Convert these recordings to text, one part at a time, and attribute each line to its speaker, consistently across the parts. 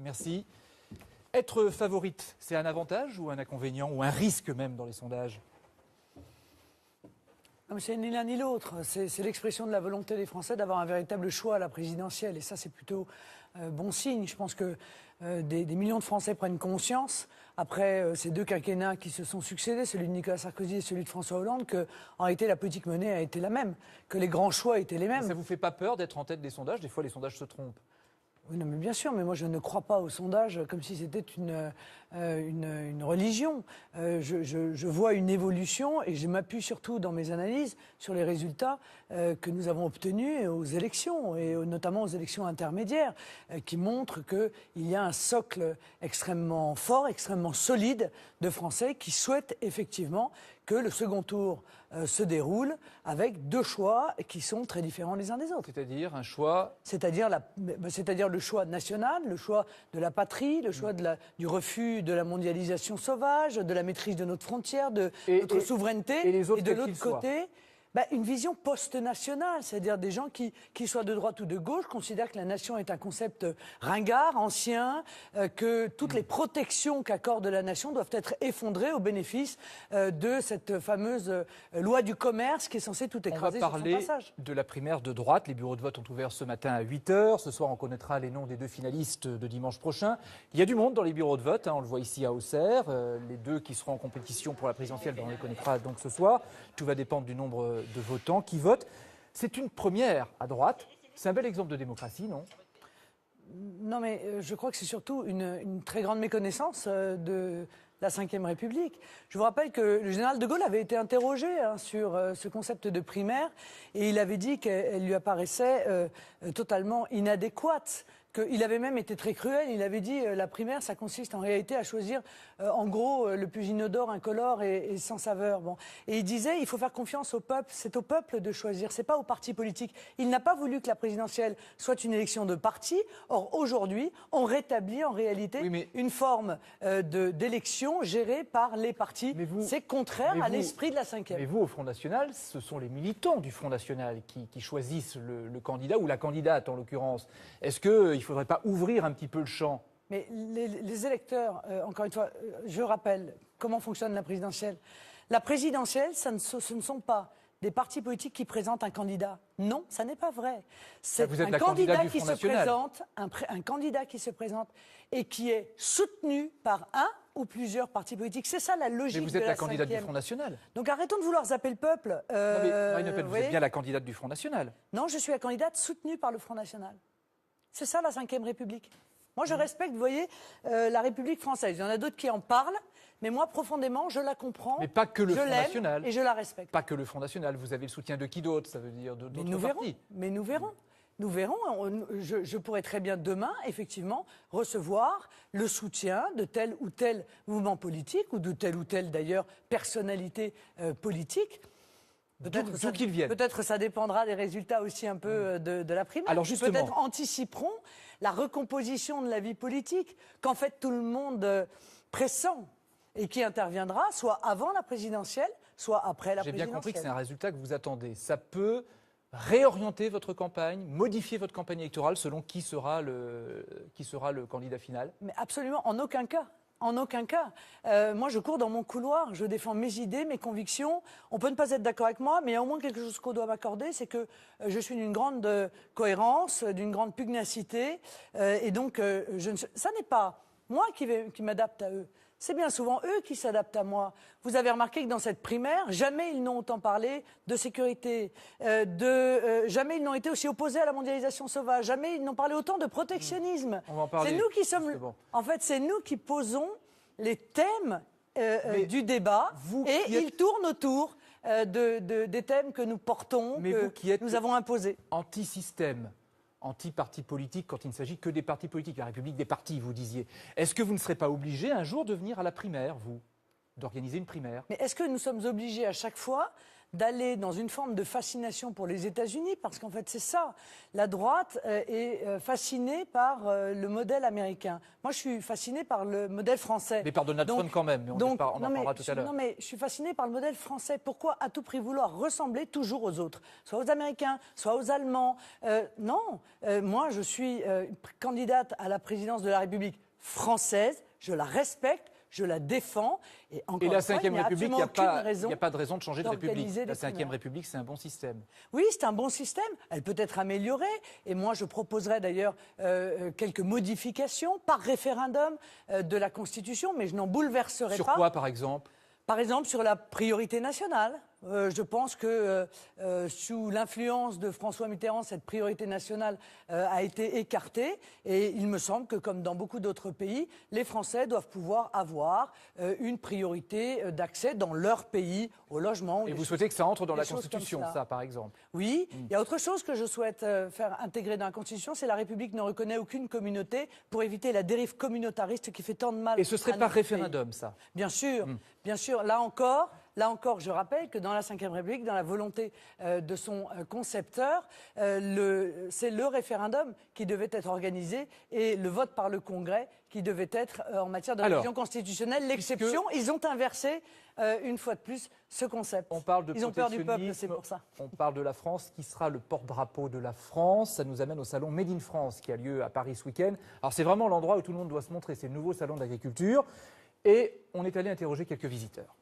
Speaker 1: Merci. Être favorite, c'est un avantage ou un inconvénient ou un risque même dans les sondages?
Speaker 2: C'est ni l'un ni l'autre. C'est l'expression de la volonté des Français d'avoir un véritable choix à la présidentielle. Et ça, c'est plutôt bon signe. Je pense que des millions de Français prennent conscience, après ces deux quinquennats qui se sont succédés, celui de Nicolas Sarkozy et celui de François Hollande, qu'en réalité, la politique menée a été la même, que les grands choix étaient les mêmes.
Speaker 1: Ça ne vous fait pas peur d'être en tête des sondages? Des fois, les sondages se trompent.
Speaker 2: Oui, non, mais bien sûr, mais moi je ne crois pas aux sondages comme si c'était une religion. Je vois une évolution et je m'appuie surtout dans mes analyses sur les résultats que nous avons obtenus aux élections, et notamment aux élections intermédiaires, qui montrent qu'il y a un socle extrêmement fort, extrêmement solide de Français qui souhaitent effectivement que le second tour se déroule avec deux choix qui sont très différents les uns des autres.
Speaker 1: C'est-à-dire un choix...
Speaker 2: C'est-à-dire le choix national, le choix de la patrie, le choix du refus de la mondialisation sauvage, de la maîtrise de notre frontière, de notre souveraineté,
Speaker 1: et
Speaker 2: de l'autre côté... une vision post-nationale, c'est-à-dire des gens qui soient de droite ou de gauche, considèrent que la nation est un concept ringard, ancien, que toutes les protections qu'accorde la nation doivent être effondrées au bénéfice de cette fameuse loi du commerce qui est censée tout écraser sur son passage.
Speaker 1: On va parler de la primaire de droite. Les bureaux de vote ont ouvert ce matin à 8h. Ce soir, on connaîtra les noms des deux finalistes de dimanche prochain. Il y a du monde dans les bureaux de vote, on le voit ici à Auxerre. Les deux qui seront en compétition pour la présidentielle, on les connaîtra donc ce soir. Tout va dépendre du nombre de votants qui votent. C'est une première à droite. C'est un bel exemple de démocratie, non?
Speaker 2: Non, mais je crois que c'est surtout une très grande méconnaissance de la Ve République. Je vous rappelle que le général de Gaulle avait été interrogé sur ce concept de primaire et il avait dit qu'elle lui apparaissait totalement inadéquate. Il avait même été très cruel, il avait dit la primaire, ça consiste en réalité à choisir en gros le plus inodore, incolore et sans saveur. Bon. Et il disait il faut faire confiance au peuple, c'est au peuple de choisir, c'est pas aux partis politiques. Il n'a pas voulu que la présidentielle soit une élection de parti. Or aujourd'hui, on rétablit en réalité une forme d'élection gérée par les partis. C'est contraire à l'esprit de la Ve.
Speaker 1: Mais vous, au Front National, ce sont les militants du Front National qui choisissent le candidat ou la candidate en l'occurrence. Est-ce qu'il ne faudrait pas ouvrir un petit peu le champ?
Speaker 2: Mais les électeurs, encore une fois, je rappelle comment fonctionne la présidentielle. La présidentielle, ce ne sont pas des partis politiques qui présentent un candidat. Non, ça n'est pas vrai. C'est un candidat qui se présente, un candidat qui se présente et qui est soutenu par un ou plusieurs partis politiques. C'est ça la logique de la Ve.
Speaker 1: Mais vous êtes la candidate du Front National.
Speaker 2: Donc arrêtons de vouloir zapper le peuple.
Speaker 1: Non, mais Marine Le Pen, vous êtes bien la candidate du Front National.
Speaker 2: Non, je suis la candidate soutenue par le Front National. C'est ça la Ve République. Moi, je respecte, vous voyez, la République française. Il y en a d'autres qui en parlent, mais moi, profondément, je la comprends.
Speaker 1: Mais pas que le Front National.
Speaker 2: Et je la respecte.
Speaker 1: Pas que le Front National. Vous avez le soutien de qui d'autre? Ça veut dire d'autres partis.
Speaker 2: Mais nous verrons. Nous verrons. Je pourrais très bien demain, effectivement, recevoir le soutien de tel ou tel mouvement politique ou de telle ou telle, d'ailleurs, personnalité politique. Peut-être ça dépendra des résultats aussi un peu de la primaire.
Speaker 1: Alors justement,
Speaker 2: peut-être anticiperont la recomposition de la vie politique qu'en fait tout le monde pressent et qui interviendra soit avant la présidentielle, soit après la présidentielle.
Speaker 1: J'ai bien compris que c'est un résultat que vous attendez. Ça peut réorienter votre campagne, modifier votre campagne électorale selon qui sera le candidat final?
Speaker 2: Mais absolument, en aucun cas. En aucun cas. Moi, je cours dans mon couloir, je défends mes idées, mes convictions. On peut ne pas être d'accord avec moi, mais il y a au moins quelque chose qu'on doit m'accorder, c'est que je suis d'une grande cohérence, d'une grande pugnacité. Et donc, ça n'est pas moi qui m'adapte à eux. C'est bien souvent eux qui s'adaptent à moi. Vous avez remarqué que dans cette primaire, jamais ils n'ont autant parlé de sécurité, jamais ils n'ont été aussi opposés à la mondialisation sauvage, jamais ils n'ont parlé autant de protectionnisme.
Speaker 1: On va en parler.
Speaker 2: C'est nous qui sommes... En fait, c'est nous qui posons les thèmes du débat ils tournent autour des thèmes que nous portons, nous avons imposés.
Speaker 1: Anti-système, anti-parti politique quand il ne s'agit que des partis politiques, la République des partis, vous disiez. Est-ce que vous ne serez pas obligé un jour de venir à la primaire, vous, d'organiser une primaire?
Speaker 2: Mais est-ce que nous sommes obligés à chaque fois d'aller dans une forme de fascination pour les États-Unis, parce qu'en fait c'est ça. La droite est fascinée par le modèle américain. Moi je suis fascinée par le modèle français.
Speaker 1: Mais par Donald Trump quand même, mais on en parlera tout à l'heure.
Speaker 2: Non mais je suis fascinée par le modèle français. Pourquoi à tout prix vouloir ressembler toujours aux autres, soit aux Américains, soit aux Allemands? Non, moi je suis candidate à la présidence de la République française, je la respecte, je la défends. Et la
Speaker 1: Ve République, il n'y a pas de raison de changer de République. La Ve
Speaker 2: primaires.
Speaker 1: République, c'est un bon système.
Speaker 2: Oui, c'est un bon système. Elle peut être améliorée. Et moi, je proposerai d'ailleurs quelques modifications par référendum de la Constitution, mais je n'en bouleverserai pas.
Speaker 1: Sur quoi, par exemple ?
Speaker 2: Par exemple, sur la priorité nationale. Je pense que sous l'influence de François Mitterrand, cette priorité nationale a été écartée. Et il me semble que, comme dans beaucoup d'autres pays, les Français doivent pouvoir avoir une priorité d'accès dans leur pays au logement.
Speaker 1: Et vous souhaitez que ça entre dans la Constitution, ça, par exemple?
Speaker 2: Oui. Il y a autre chose que je souhaite faire intégrer dans la Constitution, c'est la République ne reconnaît aucune communauté pour éviter la dérive communautariste qui fait tant de mal.
Speaker 1: Et ce serait par référendum, ça?
Speaker 2: Bien sûr, bien sûr. Là encore, je rappelle que dans la Ve République, dans la volonté de son concepteur, c'est le référendum qui devait être organisé et le vote par le Congrès qui devait être en matière de révision constitutionnelle. L'exception, ils ont inversé une fois de plus ce concept.
Speaker 1: On parle de
Speaker 2: Ils ont peur du peuple, c'est pour ça.
Speaker 1: On parle de la France, qui sera le porte-drapeau de la France. Ça nous amène au salon Made in France qui a lieu à Paris ce week-end. Alors c'est vraiment l'endroit où tout le monde doit se montrer, c'est le nouveau salon d'agriculture. Et on est allé interroger quelques visiteurs.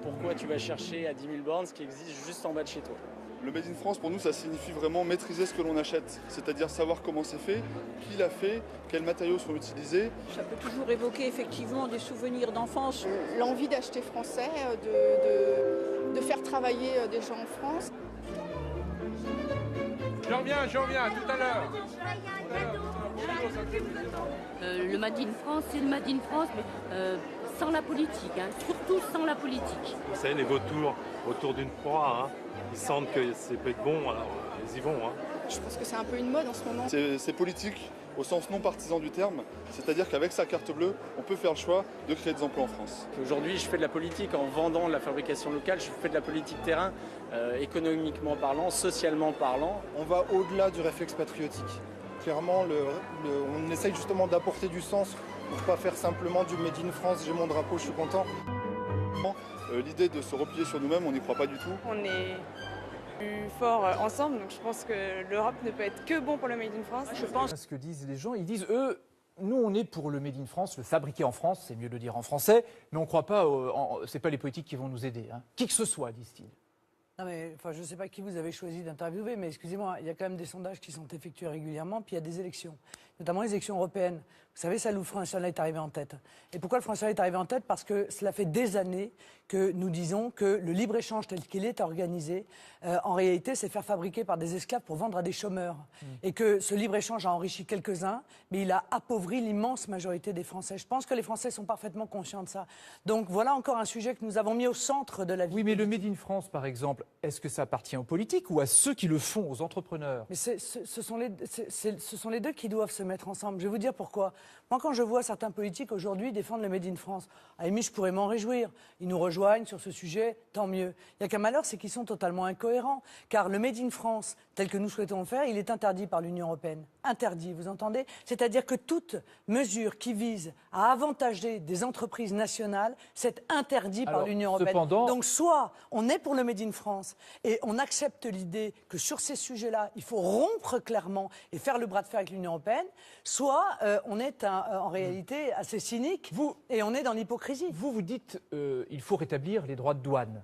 Speaker 3: Pourquoi tu vas chercher à 10 000 bornes ce qui existe juste en bas de chez toi?
Speaker 4: Le Made in France, pour nous, ça signifie vraiment maîtriser ce que l'on achète, c'est-à-dire savoir comment c'est fait, qui l'a fait, quels matériaux sont utilisés.
Speaker 5: Ça peut toujours évoquer effectivement des souvenirs d'enfance.
Speaker 6: L'envie d'acheter français, de faire travailler des gens en France.
Speaker 7: Je reviens, à tout à l'heure.
Speaker 8: Le Made in France, c'est le Made in France, mais sans la politique, surtout sans la politique.
Speaker 9: Vous savez, les vautours autour d'une proie, ils sentent que c'est peut être bon, alors ils y vont.
Speaker 6: Je pense que c'est un peu une mode en ce moment.
Speaker 4: C'est politique au sens non partisan du terme, c'est-à-dire qu'avec sa carte bleue, on peut faire le choix de créer des emplois en France.
Speaker 3: Aujourd'hui, je fais de la politique en vendant de la fabrication locale, je fais de la politique terrain, économiquement parlant, socialement parlant.
Speaker 10: On va au-delà du réflexe patriotique. Clairement, on essaye justement d'apporter du sens pour ne pas faire simplement du Made in France, j'ai mon drapeau, je suis content.
Speaker 4: L'idée de se replier sur nous-mêmes, on n'y croit pas du tout.
Speaker 11: On est plus fort ensemble, donc je pense que l'Europe ne peut être que bon pour le Made in France.
Speaker 1: Je pense ce que disent les gens, ils disent eux, nous on est pour le Made in France, le fabriqué en France, c'est mieux de le dire en français, mais on ne croit pas, c'est pas les politiques qui vont nous aider, qui que ce soit, disent-ils.
Speaker 2: Non mais, je ne sais pas qui vous avez choisi d'interviewer, mais excusez-moi, il y a quand même des sondages qui sont effectués régulièrement, puis il y a des élections, notamment les élections européennes. Vous savez, ça, le Front National est arrivé en tête. Et pourquoi le Front National est arrivé en tête? Parce que cela fait des années que nous disons que le libre-échange tel qu'il est organisé, en réalité, c'est faire fabriquer par des esclaves pour vendre à des chômeurs. Et que ce libre-échange a enrichi quelques-uns, mais il a appauvri l'immense majorité des Français. Je pense que les Français sont parfaitement conscients de ça. Donc voilà encore un sujet que nous avons mis au centre de la vie.
Speaker 1: Oui, mais le Made in France, par exemple, est-ce que ça appartient aux politiques ou à ceux qui le font, aux entrepreneurs?
Speaker 2: Mais ce sont les deux qui doivent se mettre ensemble. Je vais vous dire pourquoi. Moi, quand je vois certains politiques aujourd'hui défendre le Made in France, à la limite, je pourrais m'en réjouir. Ils nous rejoignent sur ce sujet, tant mieux. Il n'y a qu'un malheur, c'est qu'ils sont totalement incohérents. Car le Made in France, tel que nous souhaitons le faire, il est interdit par l'Union européenne. Interdit, vous entendez? C'est-à-dire que toute mesure qui vise à avantager des entreprises nationales, c'est interdit par l'Union européenne. Donc soit on est pour le Made in France et on accepte l'idée que sur ces sujets-là, il faut rompre clairement et faire le bras de fer avec l'Union européenne, soit on est en réalité assez cynique et on est dans l'hypocrisie.
Speaker 1: Vous dites il faut rétablir les droits de douane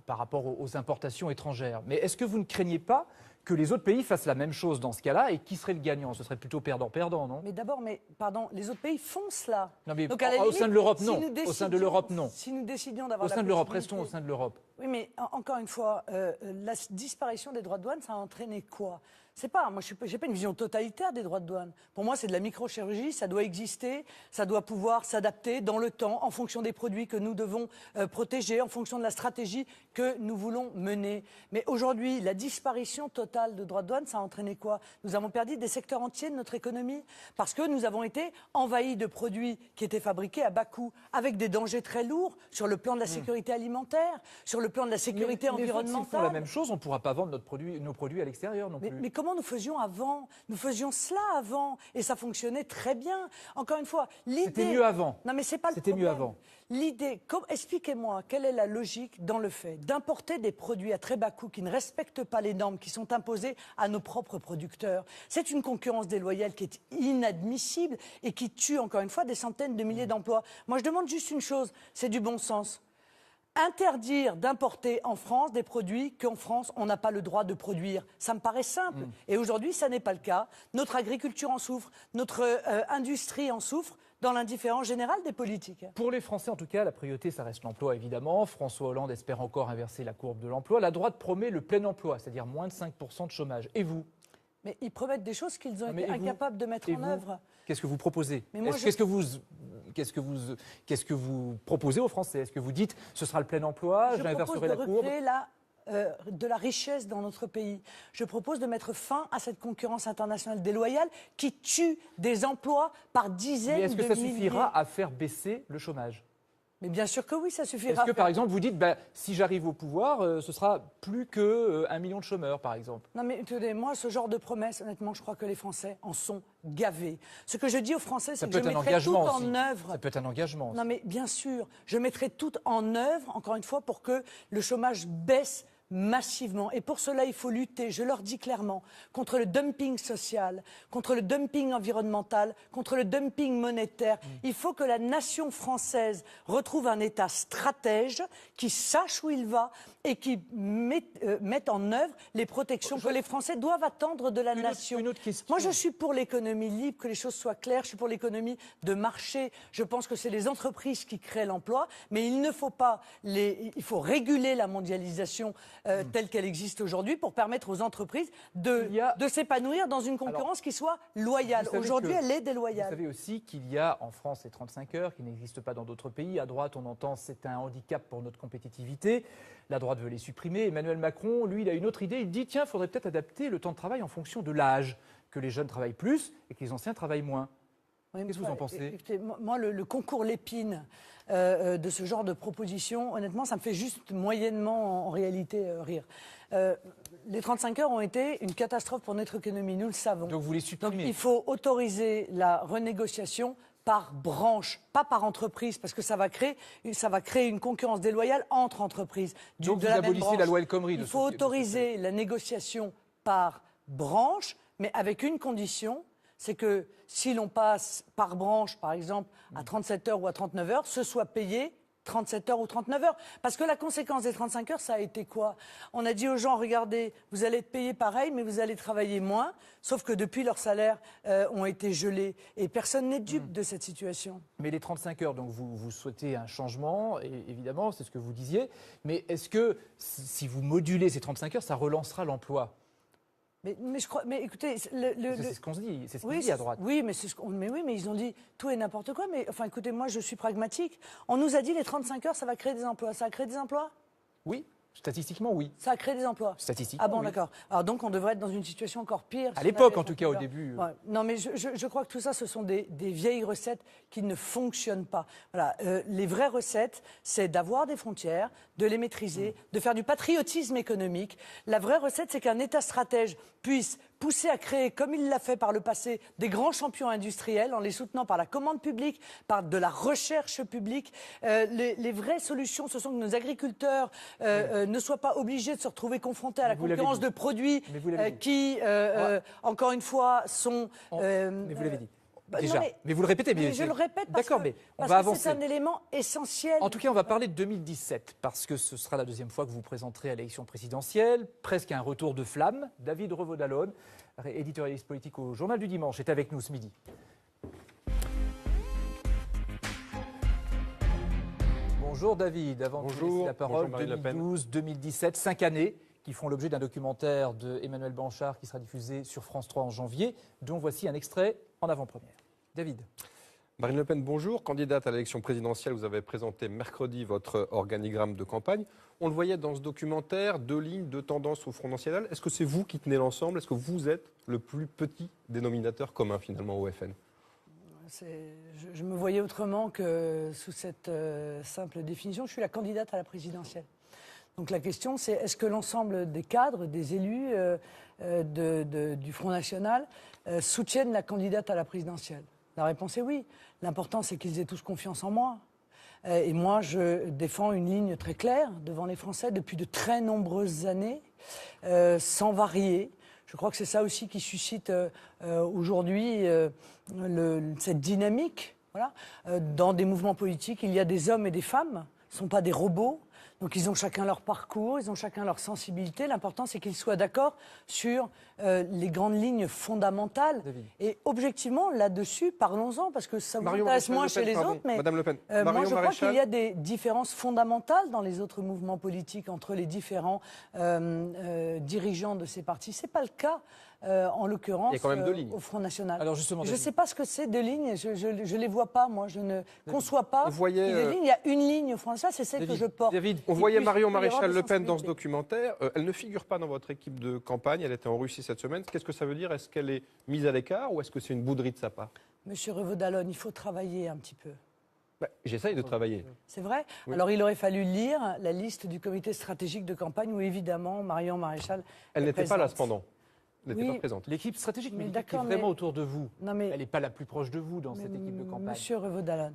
Speaker 1: par rapport aux importations étrangères. Mais est-ce que vous ne craignez pas que les autres pays fassent la même chose dans ce cas-là, et qui serait le gagnant? Ce serait plutôt perdant-perdant, non?
Speaker 2: Mais d'abord, pardon, les autres pays font cela.
Speaker 1: Non, mais
Speaker 2: donc,
Speaker 1: au sein de l'Europe, non.
Speaker 2: Si
Speaker 1: au sein de l'Europe, non.
Speaker 2: Si nous décidions d'avoir
Speaker 1: au sein de l'Europe, restons au sein de l'Europe.
Speaker 2: Oui, mais encore une fois, la disparition des droits de douane, ça a entraîné quoi? C'est pas, moi, je n'ai pas une vision totalitaire des droits de douane. Pour moi, c'est de la microchirurgie, ça doit exister, ça doit pouvoir s'adapter dans le temps, en fonction des produits que nous devons protéger, en fonction de la stratégie que nous voulons mener. Mais aujourd'hui, la disparition totale de droits de douane, ça a entraîné quoi? Nous avons perdu des secteurs entiers de notre économie, parce que nous avons été envahis de produits qui étaient fabriqués à bas coût, avec des dangers très lourds sur le plan de la sécurité alimentaire, sur le plan de la sécurité environnementale.
Speaker 1: S'ils font la même chose, on ne pourra pas vendre nos produits à l'extérieur non plus.
Speaker 2: Mais comment nous faisions avant? Nous faisions cela avant et ça fonctionnait très bien. Encore une fois, l'idée...
Speaker 1: C'était mieux avant.
Speaker 2: Non mais c'est pas le
Speaker 1: C'était
Speaker 2: problème.
Speaker 1: mieux avant.
Speaker 2: L'idée, expliquez-moi, quelle est la logique dans le fait d'importer des produits à très bas coût qui ne respectent pas les normes qui sont imposées à nos propres producteurs? C'est une concurrence déloyale qui est inadmissible et qui tue encore une fois des centaines de milliers d'emplois. Moi je demande juste une chose, c'est du bon sens. Interdire d'importer en France des produits qu'en France, on n'a pas le droit de produire. Ça me paraît simple. Et aujourd'hui, ça n'est pas le cas. Notre agriculture en souffre, notre industrie en souffre, dans l'indifférence générale des politiques.
Speaker 1: Pour les Français, en tout cas, la priorité, ça reste l'emploi, évidemment. François Hollande espère encore inverser la courbe de l'emploi. La droite promet le plein emploi, c'est-à-dire moins de 5% de chômage. Et vous?
Speaker 2: Mais ils promettent des choses qu'ils ont été incapables de mettre en œuvre.
Speaker 1: Qu'est-ce que vous proposez? Qu'est-ce que vous proposez aux Français? Est-ce que vous dites ce sera le plein emploi, j'inverserai la courbe?
Speaker 2: De la richesse dans notre pays. Je propose de mettre fin à cette concurrence internationale déloyale qui tue des emplois par dizaines de milliers.
Speaker 1: Mais est-ce que ça suffira à faire baisser le chômage?
Speaker 2: Mais bien sûr que oui, ça suffira.
Speaker 1: Est-ce que, par exemple, vous dites, si j'arrive au pouvoir, ce sera plus qu'un million de chômeurs, par exemple?
Speaker 2: Non, mais écoutez, moi, ce genre de promesses, honnêtement, je crois que les Français en sont gavés. Ce que je dis aux Français, c'est que je mettrai tout en œuvre.
Speaker 1: Ça peut être un engagement.
Speaker 2: Non, mais bien sûr, je mettrai tout en œuvre, encore une fois, pour que le chômage baisse massivement. Et pour cela, il faut lutter, je leur dis clairement, contre le dumping social, contre le dumping environnemental, contre le dumping monétaire. Il faut que la nation française retrouve un État stratège qui sache où il va et qui mette en œuvre les protections que les Français doivent attendre de la nation.
Speaker 1: Une autre question.
Speaker 2: Moi, je suis pour l'économie libre, que les choses soient claires. Je suis pour l'économie de marché. Je pense que c'est les entreprises qui créent l'emploi, mais il ne faut pas il faut réguler la mondialisation telle qu'elle existe aujourd'hui pour permettre aux entreprises de s'épanouir dans une concurrence qui soit loyale. Aujourd'hui, elle est déloyale.
Speaker 1: Vous savez aussi qu'il y a en France les 35 heures qui n'existent pas dans d'autres pays. À droite, on entend c'est un handicap pour notre compétitivité. La droite veut les supprimer. Emmanuel Macron, lui, il a une autre idée. Il dit tiens, il faudrait peut-être adapter le temps de travail en fonction de l'âge, que les jeunes travaillent plus et que les anciens travaillent moins. Qu'est-ce que vous en pensez?
Speaker 2: Écoutez, moi, le concours Lépine de ce genre de proposition, honnêtement, ça me fait juste moyennement, en réalité, rire. Les 35 heures ont été une catastrophe pour notre économie, nous le savons.
Speaker 1: Donc vous les supprimez?
Speaker 2: Donc il faut autoriser la renégociation par branche, pas par entreprise, parce que ça va créer une concurrence déloyale entre entreprises.
Speaker 1: Donc vous abolissez la loi El Khomri.
Speaker 2: Il faut autoriser la négociation par branche, mais avec une condition, c'est que si l'on passe par branche, par exemple, à 37 heures ou à 39 heures, ce soit payé 37 heures ou 39 heures. Parce que la conséquence des 35 heures, ça a été quoi? On a dit aux gens, regardez, vous allez être payés pareil, mais vous allez travailler moins, sauf que depuis, leurs salaires ont été gelés. Et personne n'est dupe de cette situation.
Speaker 1: Mais les 35 heures, donc vous souhaitez un changement, et évidemment, c'est ce que vous disiez. Mais est-ce que si vous modulez ces 35 heures, ça relancera l'emploi?
Speaker 2: Mais je crois, mais écoutez,
Speaker 1: c'est ce qu'on se dit, c'est ce qu'on dit à droite.
Speaker 2: Oui, mais ils ont dit tout et n'importe quoi. Mais enfin, écoutez, moi, je suis pragmatique. On nous a dit les 35 heures, ça va créer des emplois. Ça a créé des emplois?
Speaker 1: Oui, statistiquement, oui.
Speaker 2: Ça a créé des emplois?
Speaker 1: Statistiquement,
Speaker 2: ah bon,
Speaker 1: oui.
Speaker 2: D'accord. Alors donc, on devrait être dans une situation encore pire.
Speaker 1: À l'époque, en tout cas, au début.
Speaker 2: Ouais. Non, mais je crois que tout ça, ce sont des vieilles recettes qui ne fonctionnent pas. Voilà. Les vraies recettes, c'est d'avoir des frontières, de les maîtriser, de faire du patriotisme économique. La vraie recette, c'est qu'un État stratège puisse pousser à créer, comme il l'a fait par le passé, des grands champions industriels en les soutenant par la commande publique, par de la recherche publique. Les vraies solutions, ce sont que nos agriculteurs ne soient pas obligés de se retrouver confrontés à la concurrence de produits qui, encore une fois, sont...
Speaker 1: mais vous l'avez dit. Déjà.
Speaker 2: Non,
Speaker 1: mais vous le répétez bien.
Speaker 2: Je le répète parce que c'est un élément essentiel.
Speaker 1: En tout cas, on va parler de 2017, parce que ce sera la deuxième fois que vous présenterez à l'élection présidentielle. Presque un retour de flamme. David Revaud-Dallon, éditorialiste politique au Journal du Dimanche, est avec nous ce midi. Bonjour David, avant de vous laisser la parole,
Speaker 12: Marine Le Pen.
Speaker 1: 2012, 2017, 5 années qui font l'objet d'un documentaire de Emmanuel Blanchard qui sera diffusé sur France 3 en janvier, dont voici un extrait en avant-première. David.
Speaker 12: Marine Le Pen, bonjour. Candidate à l'élection présidentielle, vous avez présenté mercredi votre organigramme de campagne. On le voyait dans ce documentaire, 2 lignes, 2 tendances au Front National. Est-ce que c'est vous qui tenez l'ensemble? Est-ce que vous êtes le plus petit dénominateur commun finalement au FN?
Speaker 2: Je me voyais autrement que sous cette simple définition. Je suis la candidate à la présidentielle. Donc la question, c'est est-ce que l'ensemble des cadres, des élus du Front National soutiennent la candidate à la présidentielle? La réponse est oui. L'important, c'est qu'ils aient tous confiance en moi. Et moi, je défends une ligne très claire devant les Français depuis de très nombreuses années, sans varier. Je crois que c'est ça aussi qui suscite aujourd'hui cette dynamique. Voilà. Dans des mouvements politiques, il y a des hommes et des femmes, ce ne sont pas des robots. Donc ils ont chacun leur parcours, ils ont chacun leur sensibilité. L'important, c'est qu'ils soient d'accord sur les grandes lignes fondamentales.
Speaker 12: David.
Speaker 2: Et objectivement, là-dessus, parlons-en, parce que ça vous intéresse moins chez les autres. Mais
Speaker 12: Madame Le Pen.
Speaker 2: moi, je crois qu'il y a des différences fondamentales dans les autres mouvements politiques entre les différents dirigeants de ces partis. Ce n'est pas le cas. En l'occurrence, au Front National.
Speaker 1: Alors justement,
Speaker 2: je ne sais pas ce que c'est 2 lignes, je ne les vois pas, moi, je ne conçois pas. Il y a une ligne au Front National, c'est celle que je porte.
Speaker 12: David, on voyait Marion Maréchal Le Pen dans ce documentaire. Elle ne figure pas dans votre équipe de campagne, elle était en Russie cette semaine. Qu'est-ce que ça veut dire? Est-ce qu'elle est mise à l'écart ou est-ce que c'est une bouderie de sa part?
Speaker 2: Monsieur Revaud-Dallon, il faut travailler un petit peu.
Speaker 12: J'essaye de travailler.
Speaker 2: C'est vrai?
Speaker 12: Oui.
Speaker 2: Alors il aurait fallu lire la liste du comité stratégique de campagne où évidemment Marion Maréchal
Speaker 12: Elle n'était pas là cependant.
Speaker 2: Oui,
Speaker 12: pas présente.
Speaker 1: L'équipe stratégique, mais qui est
Speaker 2: d'accord,
Speaker 1: vraiment autour de vous.
Speaker 2: Non, mais
Speaker 1: elle n'est pas la plus proche de vous dans cette équipe de campagne.
Speaker 2: Monsieur Revaud-Dallon,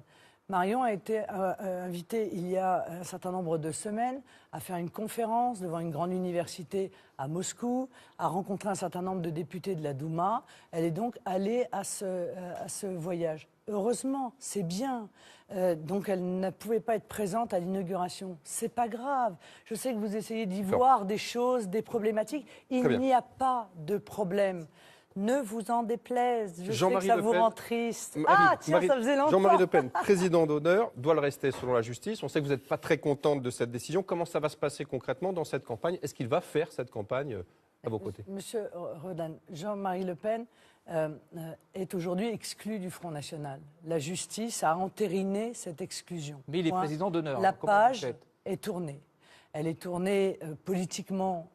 Speaker 2: Marion a été invitée il y a un certain nombre de semaines à faire une conférence devant une grande université à Moscou, à rencontrer un certain nombre de députés de la Douma. Elle est donc allée à ce voyage. Heureusement, c'est bien. Donc elle ne pouvait pas être présente à l'inauguration. C'est pas grave. Je sais que vous essayez d'y voir des choses, des problématiques. Il n'y a pas de problème. Ne vous en déplaise. Je sais que ça vous rend triste. Ça faisait longtemps.
Speaker 12: Jean-Marie Le Pen, président d'honneur, doit le rester selon la justice. On sait que vous n'êtes pas très contente de cette décision. Comment ça va se passer concrètement dans cette campagne? Est-ce qu'il va faire cette campagne à vos côtés?
Speaker 2: Monsieur Rodan, Jean-Marie Le Pen est aujourd'hui exclu du Front National. La justice a entériné cette exclusion.
Speaker 1: Mais il est président d'honneur.
Speaker 2: La page est tournée. Elle est tournée politiquement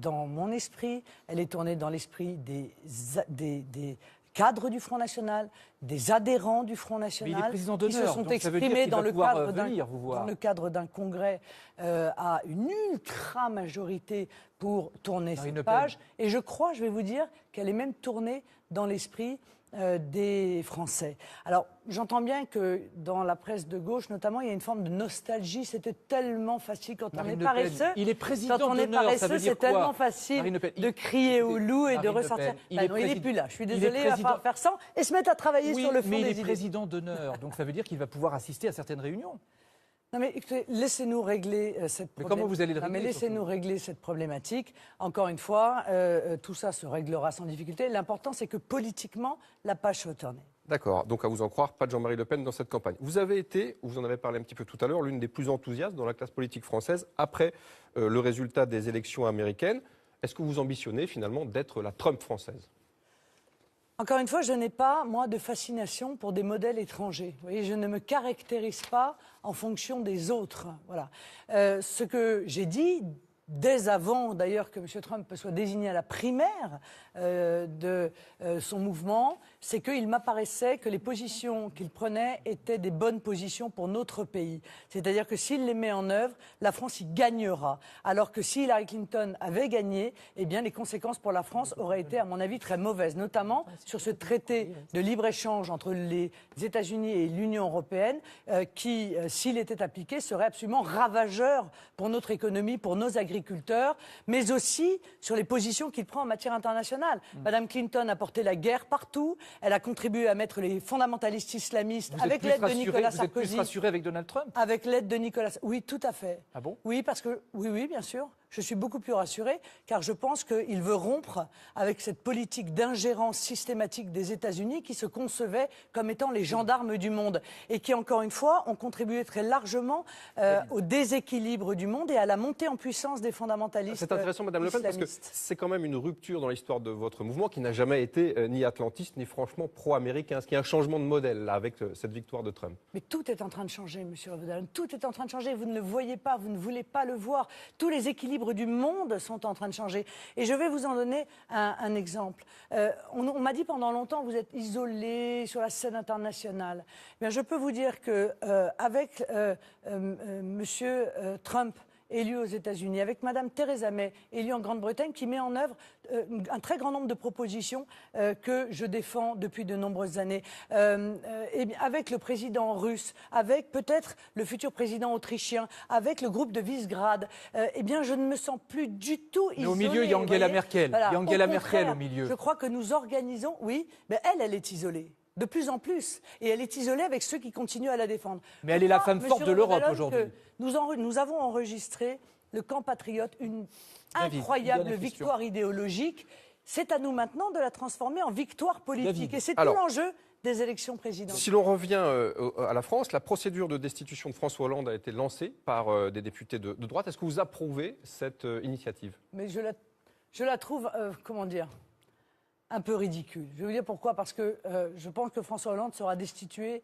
Speaker 2: dans mon esprit, elle est tournée dans l'esprit des cadres du Front National, des adhérents du Front National, qui se sont exprimés dans le cadre d'un congrès à une ultra-majorité pour tourner cette page. Et je crois, je vais vous dire, qu'elle est même tournée dans l'esprit des Français. Alors, j'entends bien que dans la presse de gauche, notamment, il y a une forme de nostalgie. C'était tellement facile quand on est paresseux.
Speaker 1: Il est président
Speaker 2: Quand on est paresseux, c'est tellement facile de crier au loup et de ressortir. Il n'est plus là. Je suis désolée, il va falloir faire ça et se mettre à travailler sur le fond des idées.
Speaker 1: Mais il est président d'honneur, donc ça veut dire qu'il va pouvoir assister à certaines réunions.
Speaker 2: Non mais écoutez, laissez-nous régler cette problématique.
Speaker 1: Mais comment vous allez le régler?
Speaker 2: Laissez-nous régler cette problématique. Encore une fois, tout ça se réglera sans difficulté. L'important, c'est que politiquement, la page soit tournée.
Speaker 12: D'accord, donc à vous en croire, pas de Jean-Marie Le Pen dans cette campagne. Vous avez été, vous en avez parlé un petit peu tout à l'heure, l'une des plus enthousiastes dans la classe politique française après le résultat des élections américaines. Est-ce que vous ambitionnez finalement d'être la Trump française?
Speaker 2: Encore une fois, je n'ai pas, moi, de fascination pour des modèles étrangers. Vous voyez, je ne me caractérise pas en fonction des autres. Voilà. Ce que j'ai dit, dès avant d'ailleurs que M. Trump soit désigné à la primaire de son mouvement, c'est qu'il m'apparaissait que les positions qu'il prenait étaient des bonnes positions pour notre pays. C'est-à-dire que s'il les met en œuvre, la France y gagnera. Alors que si Hillary Clinton avait gagné, eh bien les conséquences pour la France auraient été, à mon avis, très mauvaises. Notamment sur ce traité de libre-échange entre les États-Unis et l'Union européenne, qui, s'il était appliqué, serait absolument ravageur pour notre économie, pour nos agriculteurs, mais aussi sur les positions qu'il prend en matière internationale. Madame Clinton a porté la guerre partout. Elle a contribué à mettre les fondamentalistes islamistes avec l'aide de Nicolas Sarkozy.
Speaker 1: Vous êtes plus rassuré avec Donald Trump?
Speaker 2: Avec l'aide de Nicolas. Oui, tout à fait.
Speaker 1: Ah bon?
Speaker 2: Oui, parce que oui, bien sûr. je suis beaucoup plus rassurée, car je pense qu'il veut rompre avec cette politique d'ingérence systématique des États-Unis qui se concevait comme étant les gendarmes du monde et qui, encore une fois, ont contribué très largement au déséquilibre du monde et à la montée en puissance des fondamentalistes.
Speaker 12: C'est intéressant, Madame Le Pen, parce que c'est quand même une rupture dans l'histoire de votre mouvement qui n'a jamais été ni atlantiste ni franchement pro-américain. Est-ce qu'il y a un changement de modèle là, avec cette victoire de Trump?
Speaker 2: Mais tout est en train de changer, Monsieur Revedalen. Tout est en train de changer. Vous ne le voyez pas, vous ne voulez pas le voir. Tous les équilibres du monde sont en train de changer. Et je vais vous en donner un exemple. On m'a dit pendant longtemps, vous êtes isolé sur la scène internationale. Bien, je peux vous dire que avec Monsieur Trump élu aux États-Unis, avec Madame Theresa May, élue en Grande-Bretagne, qui met en œuvre un très grand nombre de propositions que je défends depuis de nombreuses années, et avec le président russe, avec peut-être le futur président autrichien, avec le groupe de Visegrad, eh bien, je ne me sens plus du tout isolée.
Speaker 1: Mais au milieu, il y a Angela Merkel.
Speaker 2: Voilà.
Speaker 1: Il y a Angela
Speaker 2: Au
Speaker 1: Merkel
Speaker 2: contraire,
Speaker 1: au milieu.
Speaker 2: Je crois que nous organisons, oui, mais elle est isolée. De plus en plus. Et elle est isolée avec ceux qui continuent à la défendre.
Speaker 1: Mais elle est la femme forte de l'Europe aujourd'hui.
Speaker 2: Nous avons enregistré le camp patriote, une incroyable victoire idéologique. C'est à nous maintenant de la transformer en victoire politique. Et c'est tout l'enjeu des élections présidentielles.
Speaker 12: Si l'on revient à la France, la procédure de destitution de François Hollande a été lancée par des députés de droite. Est-ce que vous approuvez cette initiative?
Speaker 2: Mais je la trouve, comment dire, un peu ridicule. Je vais vous dire pourquoi. Parce que je pense que François Hollande sera destitué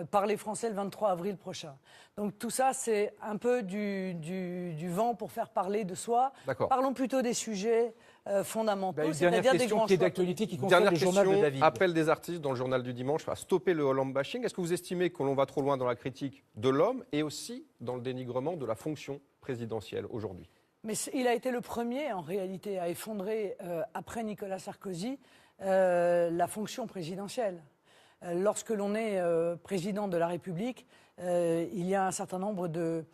Speaker 2: par les Français le 23 avril prochain. Donc tout ça, c'est un peu du vent pour faire parler de soi. Parlons plutôt des sujets fondamentaux, c'est-à-dire des grands choix.
Speaker 1: D'actualité qui concerne le journal de David.
Speaker 12: Appel des artistes dans le journal du dimanche à stopper le Hollande bashing. Est-ce que vous estimez que l'on va trop loin dans la critique de l'homme et aussi dans le dénigrement de la fonction présidentielle aujourd'hui?
Speaker 2: Mais il a été le premier, en réalité, à effondrer, après Nicolas Sarkozy, la fonction présidentielle. Lorsque l'on est président de la République, il y a un certain nombre de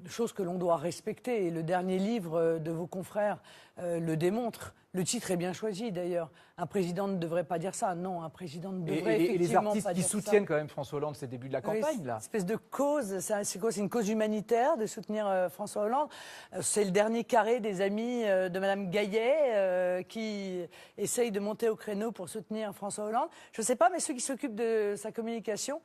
Speaker 2: choses que l'on doit respecter. Et le dernier livre de vos confrères le démontre. Le titre est bien choisi, d'ailleurs. Un président ne devrait pas dire ça. Non, un président ne devrait effectivement pas dire ça.
Speaker 1: Et les artistes qui soutiennent quand même François Hollande, c'est le début de la campagne, là.
Speaker 2: Une espèce de cause, c'est quoi? C'est une cause humanitaire de soutenir François Hollande. C'est le dernier carré des amis de Madame Gaillet qui essayent de monter au créneau pour soutenir François Hollande. Je ne sais pas, mais ceux qui s'occupent de sa communication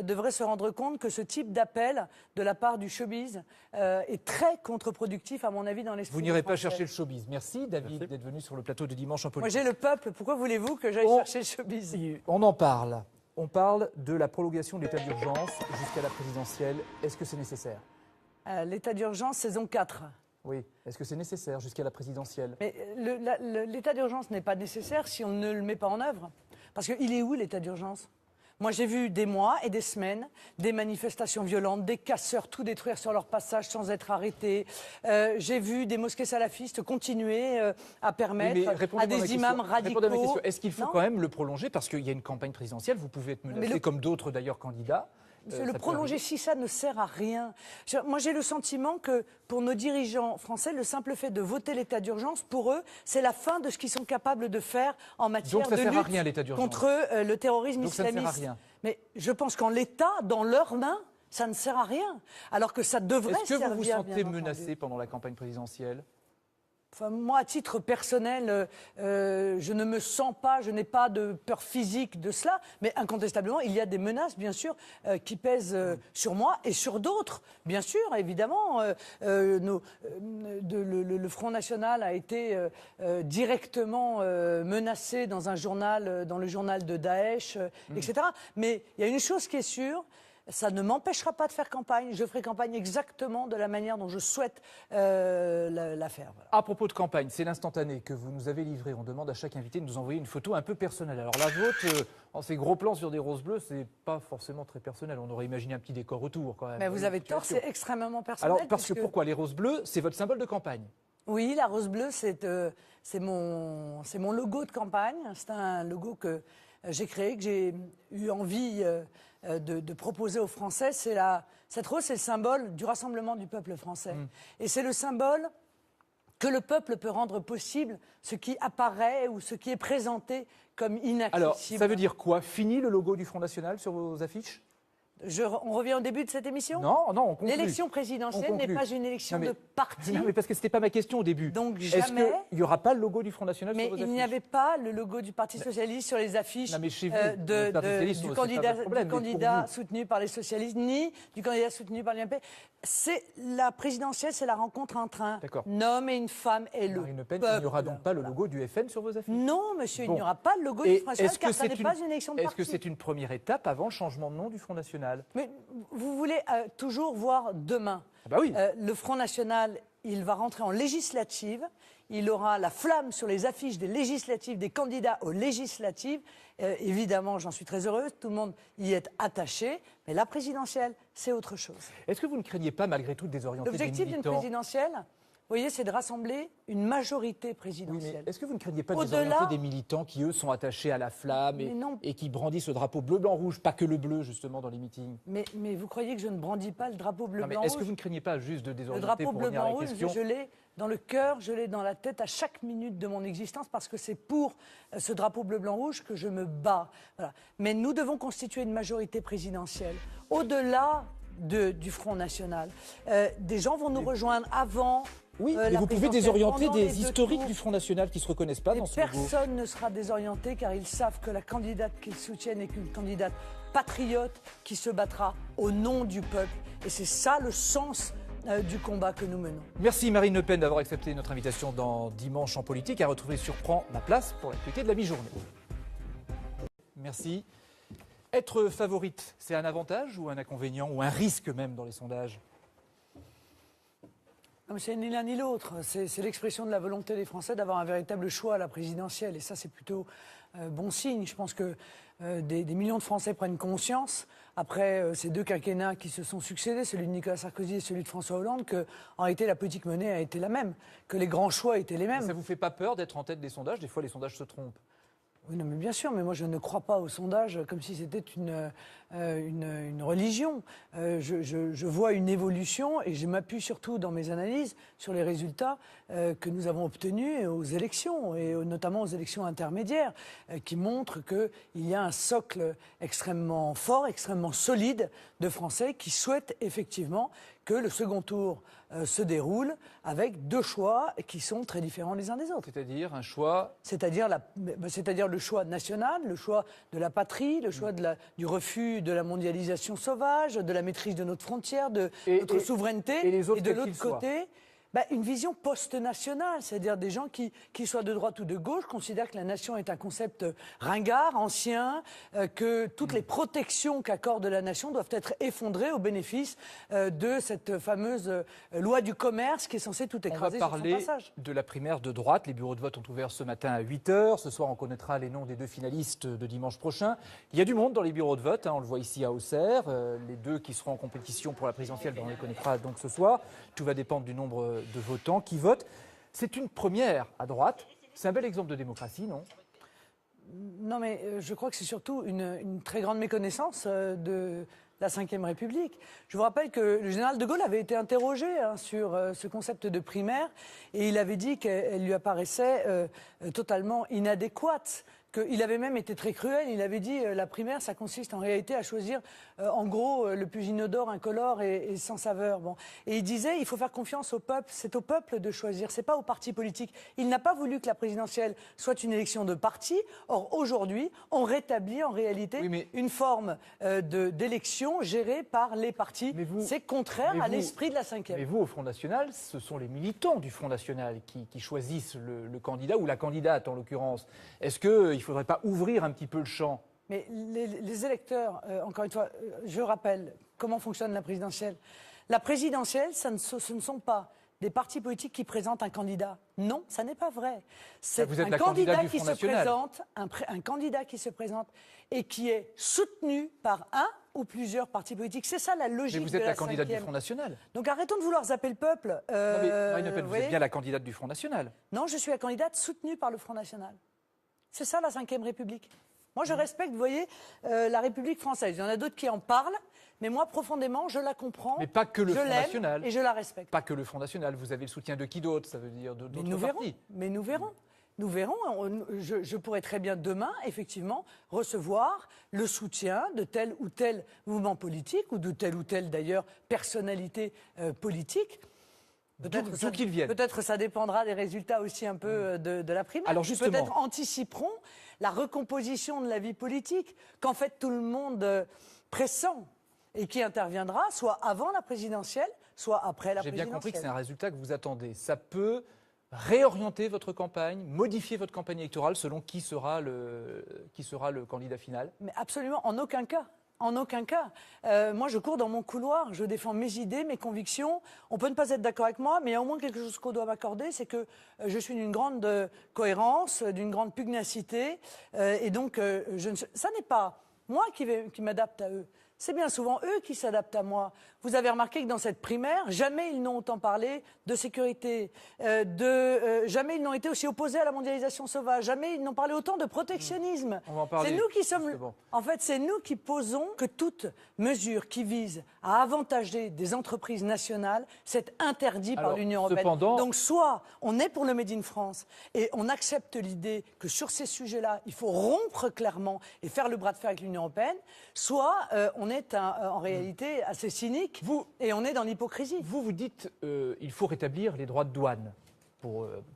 Speaker 2: devraient se rendre compte que ce type d'appel de la part du showbiz est très contre-productif, à mon avis, dans l'esprit.
Speaker 1: Vous n'irez pas chercher le showbiz. Merci, David, d'être venu sur le plateau de Dimanche en Politique.
Speaker 2: Moi, j'ai le peuple. Pourquoi voulez-vous que j'aille chercher le showbiz?
Speaker 1: On en parle. On parle de la prolongation de l'état d'urgence jusqu'à la présidentielle. Est-ce que c'est nécessaire?
Speaker 2: L'état d'urgence, saison 4.
Speaker 1: Oui. Est-ce que c'est nécessaire jusqu'à la présidentielle?
Speaker 2: Mais l'état d'urgence n'est pas nécessaire si on ne le met pas en œuvre. Parce qu'il est où l'état d'urgence? Moi, j'ai vu des mois et des semaines, des manifestations violentes, des casseurs tout détruire sur leur passage sans être arrêtés. J'ai vu des mosquées salafistes continuer à permettre à des imams radicaux...
Speaker 1: Est-ce qu'il faut quand même le prolonger? Parce qu'il y a une campagne présidentielle, vous pouvez être menacé, comme d'autres d'ailleurs candidats.
Speaker 2: Le prolonger, si ça ne sert à rien. Moi, j'ai le sentiment que pour nos dirigeants français, le simple fait de voter l'état d'urgence, pour eux, c'est la fin de ce qu'ils sont capables de faire en matière de lutte contre le terrorisme islamiste.
Speaker 1: Ça ne sert à rien.
Speaker 2: Mais je pense qu'en l'état, dans leurs mains, ça ne sert à rien. Alors que ça devrait servir.
Speaker 1: Est-ce que vous vous sentez menacé pendant la campagne présidentielle?
Speaker 2: Enfin, moi, à titre personnel, je ne me sens pas, je n'ai pas de peur physique de cela, mais incontestablement, il y a des menaces, bien sûr, qui pèsent sur moi et sur d'autres. Bien sûr, évidemment, le Front National a été directement menacé dans un journal, dans le journal de Daesh, etc. Mais il y a une chose qui est sûre, ça ne m'empêchera pas de faire campagne. Je ferai campagne exactement de la manière dont je souhaite la faire. Voilà.
Speaker 1: À propos de campagne, c'est l'instantané que vous nous avez livré. On demande à chaque invité de nous envoyer une photo un peu personnelle. Alors la vôtre, en ces gros plans sur des roses bleues, c'est pas forcément très personnel. On aurait imaginé un petit décor autour quand même.
Speaker 2: Mais vous avez tort, c'est extrêmement personnel.
Speaker 1: Alors parce que pourquoi les roses bleues, c'est votre symbole de campagne?
Speaker 2: Oui, la rose bleue, c'est mon logo de campagne. C'est un logo que j'ai créé, que j'ai eu envie de proposer aux Français. Cette rose, c'est le symbole du rassemblement du peuple français. Et c'est le symbole que le peuple peut rendre possible ce qui apparaît ou ce qui est présenté comme inaccessible.
Speaker 1: Alors, ça veut dire quoi? Fini le logo du Front National sur vos affiches?
Speaker 2: On revient au début de cette émission?
Speaker 1: Non, non, on conclut.
Speaker 2: L'élection présidentielle n'est pas une élection de parti.
Speaker 1: Non, mais parce que ce n'était pas ma question au début.
Speaker 2: Donc
Speaker 1: Est-ce
Speaker 2: jamais.
Speaker 1: qu'il n'y aura pas le logo du Front National sur vos affiches?
Speaker 2: Mais il n'y avait pas le logo du Parti Socialiste sur les affiches du candidat soutenu par les socialistes, ni du candidat soutenu par l'UMP. La présidentielle, c'est la rencontre entre un homme et une femme et le
Speaker 1: Marine Le Pen,
Speaker 2: peuple.
Speaker 1: il n'y aura donc pas le logo du FN sur vos affiches?
Speaker 2: Non, monsieur, il n'y aura pas le logo du Front National, car ça n'est pas une élection de parti.
Speaker 1: Est-ce que c'est une première étape avant le changement de nom du Front National?
Speaker 2: Mais vous voulez toujours voir demain.
Speaker 1: Bah oui.
Speaker 2: Le Front National, il va rentrer en législative. Il aura la flamme sur les affiches des législatives, des candidats aux législatives. Évidemment, j'en suis très heureuse. Tout le monde y est attaché. Mais la présidentielle, c'est autre chose.
Speaker 1: Est-ce que vous ne craignez pas, malgré tout, de désorienter des militants?
Speaker 2: L'objectif d'une présidentielle, vous voyez, c'est de rassembler une majorité présidentielle.
Speaker 1: Oui, est-ce que vous ne craignez pas de désorienter des militants qui, eux, sont attachés à la flamme et qui brandissent le drapeau bleu, blanc, rouge, pas que le bleu, justement, dans les meetings?
Speaker 2: Mais vous croyez que je ne brandis pas le drapeau bleu, blanc, rouge?
Speaker 1: Est-ce que vous ne craignez pas juste de désorienter?
Speaker 2: Le drapeau bleu, blanc, rouge, je l'ai dans le cœur, je l'ai dans la tête à chaque minute de mon existence, parce que c'est pour ce drapeau bleu, blanc, rouge que je me bats. Voilà. Mais nous devons constituer une majorité présidentielle. Au-delà du Front National, des gens vont nous rejoindre avant.
Speaker 1: Oui, mais vous pouvez désorienter des historiques du Front National qui ne se reconnaissent pas dans ce logo.
Speaker 2: Personne ne sera désorienté, car ils savent que la candidate qu'ils soutiennent est une candidate patriote qui se battra au nom du peuple. Et c'est ça le sens du combat que nous menons.
Speaker 1: Merci Marine Le Pen d'avoir accepté notre invitation dans Dimanche en politique, à retrouver sur Prends ma place pour l'actualité de la mi-journée. Merci. Être favorite, c'est un avantage ou un inconvénient ou un risque même dans les sondages?
Speaker 2: C'est ni l'un ni l'autre. C'est l'expression de la volonté des Français d'avoir un véritable choix à la présidentielle. Et ça, c'est plutôt bon signe. Je pense que des millions de Français prennent conscience, après ces deux quinquennats qui se sont succédés, celui de Nicolas Sarkozy et celui de François Hollande, qu'en réalité, la politique menée a été la même, que les grands choix étaient les mêmes.
Speaker 1: Mais ça ne vous fait pas peur d'être en tête des sondages? Des fois, les sondages se trompent.
Speaker 2: Oui, non, mais bien sûr, mais moi je ne crois pas aux sondages comme si c'était une religion. Je vois une évolution et je m'appuie surtout dans mes analyses sur les résultats que nous avons obtenus aux élections, et notamment aux élections intermédiaires, qui montrent qu'il y a un socle extrêmement fort, extrêmement solide de Français qui souhaitent effectivement que le second tour se déroule avec deux choix qui sont très différents les uns des autres.
Speaker 1: C'est-à-dire un choix...
Speaker 2: C'est-à-dire le choix national, le choix de la patrie, le choix du refus de la mondialisation sauvage, de la maîtrise de notre frontière, de notre souveraineté.
Speaker 1: Et
Speaker 2: de l'autre côté, une vision post-nationale, c'est-à-dire des gens qui soient de droite ou de gauche, considèrent que la nation est un concept ringard, ancien, que toutes les protections qu'accorde la nation doivent être effondrées au bénéfice de cette fameuse loi du commerce qui est censée tout écraser sur son passage.
Speaker 1: On va parler de la primaire de droite. Les bureaux de vote ont ouvert ce matin à 8h. Ce soir, on connaîtra les noms des deux finalistes de dimanche prochain. Il y a du monde dans les bureaux de vote, on le voit ici à Auxerre. Les deux qui seront en compétition pour la présidentielle, on les connaîtra donc ce soir. Tout va dépendre du nombre de votants qui votent. C'est une première à droite. C'est un bel exemple de démocratie, non?
Speaker 2: Non, mais je crois que c'est surtout une très grande méconnaissance de la Ve République. Je vous rappelle que le général de Gaulle avait été interrogé sur ce concept de primaire, et il avait dit qu'elle lui apparaissait totalement inadéquate. Il avait même été très cruel, il avait dit la primaire, ça consiste en réalité à choisir en gros le plus inodore, incolore et sans saveur. Bon. Et il disait il faut faire confiance au peuple, c'est au peuple de choisir, c'est pas aux partis politiques. Il n'a pas voulu que la présidentielle soit une élection de parti. Or aujourd'hui, on rétablit en réalité une forme d'élection gérée par les partis. C'est contraire à l'esprit de la Ve.
Speaker 1: Mais vous, au Front National, ce sont les militants du Front National qui choisissent le candidat ou la candidate en l'occurrence. Est-ce qu'il ne faudrait pas ouvrir un petit peu le champ?
Speaker 2: Mais les électeurs, encore une fois, je rappelle comment fonctionne la présidentielle. La présidentielle, ce ne sont pas des partis politiques qui présentent un candidat. Non, ça n'est pas vrai. C'est un candidat qui se présente, un candidat qui se présente et qui est soutenu par un ou plusieurs partis politiques. C'est ça la logique de la Ve.
Speaker 1: Mais vous êtes la candidate du Front National.
Speaker 2: Donc arrêtons de vouloir zapper le peuple.
Speaker 1: Non, mais Marine Le Pen, vous êtes bien la candidate du Front National.
Speaker 2: Non, je suis la candidate soutenue par le Front National. C'est ça la Ve République. Moi, je respecte, vous voyez, la République française. Il y en a d'autres qui en parlent, mais moi, profondément, je la comprends.
Speaker 1: Mais pas que le Front National.
Speaker 2: Et je la respecte.
Speaker 1: Pas que le Front National. Vous avez le soutien de qui d'autre? Ça veut dire d'autres partis.
Speaker 2: Mais nous verrons. nous verrons. Je pourrais très bien demain, effectivement, recevoir le soutien de tel ou tel mouvement politique ou de telle ou telle, d'ailleurs, personnalité politique. Peut-être ça dépendra des résultats aussi un peu de la primaire.
Speaker 1: Alors justement,
Speaker 2: peut-être anticiperont la recomposition de la vie politique qu'en fait tout le monde pressent et qui interviendra soit avant la présidentielle, soit après la présidentielle.
Speaker 1: J'ai bien compris que c'est un résultat que vous attendez. Ça peut réorienter votre campagne, modifier votre campagne électorale selon qui sera le candidat final?
Speaker 2: Mais absolument, en aucun cas. En aucun cas. Moi, je cours dans mon couloir, je défends mes idées, mes convictions. On peut ne pas être d'accord avec moi, mais il y a au moins quelque chose qu'on doit m'accorder, c'est que je suis d'une grande cohérence, d'une grande pugnacité. Et donc, ça n'est pas moi qui m'adapte à eux. C'est bien souvent eux qui s'adaptent à moi. Vous avez remarqué que dans cette primaire, jamais ils n'ont autant parlé de sécurité, jamais ils n'ont été aussi opposés à la mondialisation sauvage, jamais ils n'ont parlé autant de protectionnisme.
Speaker 1: On va en parler.
Speaker 2: C'est nous qui sommes.
Speaker 1: Justement.
Speaker 2: En fait, c'est nous qui posons que toute mesure qui vise à avantager des entreprises nationales, c'est interdit par l'Union européenne.
Speaker 1: Cependant,
Speaker 2: donc, soit on est pour le Made in France et on accepte l'idée que sur ces sujets-là, il faut rompre clairement et faire le bras de fer avec l'Union européenne, soit on est en réalité assez cynique et on est dans l'hypocrisie.
Speaker 1: Vous dites il faut rétablir les droits de douane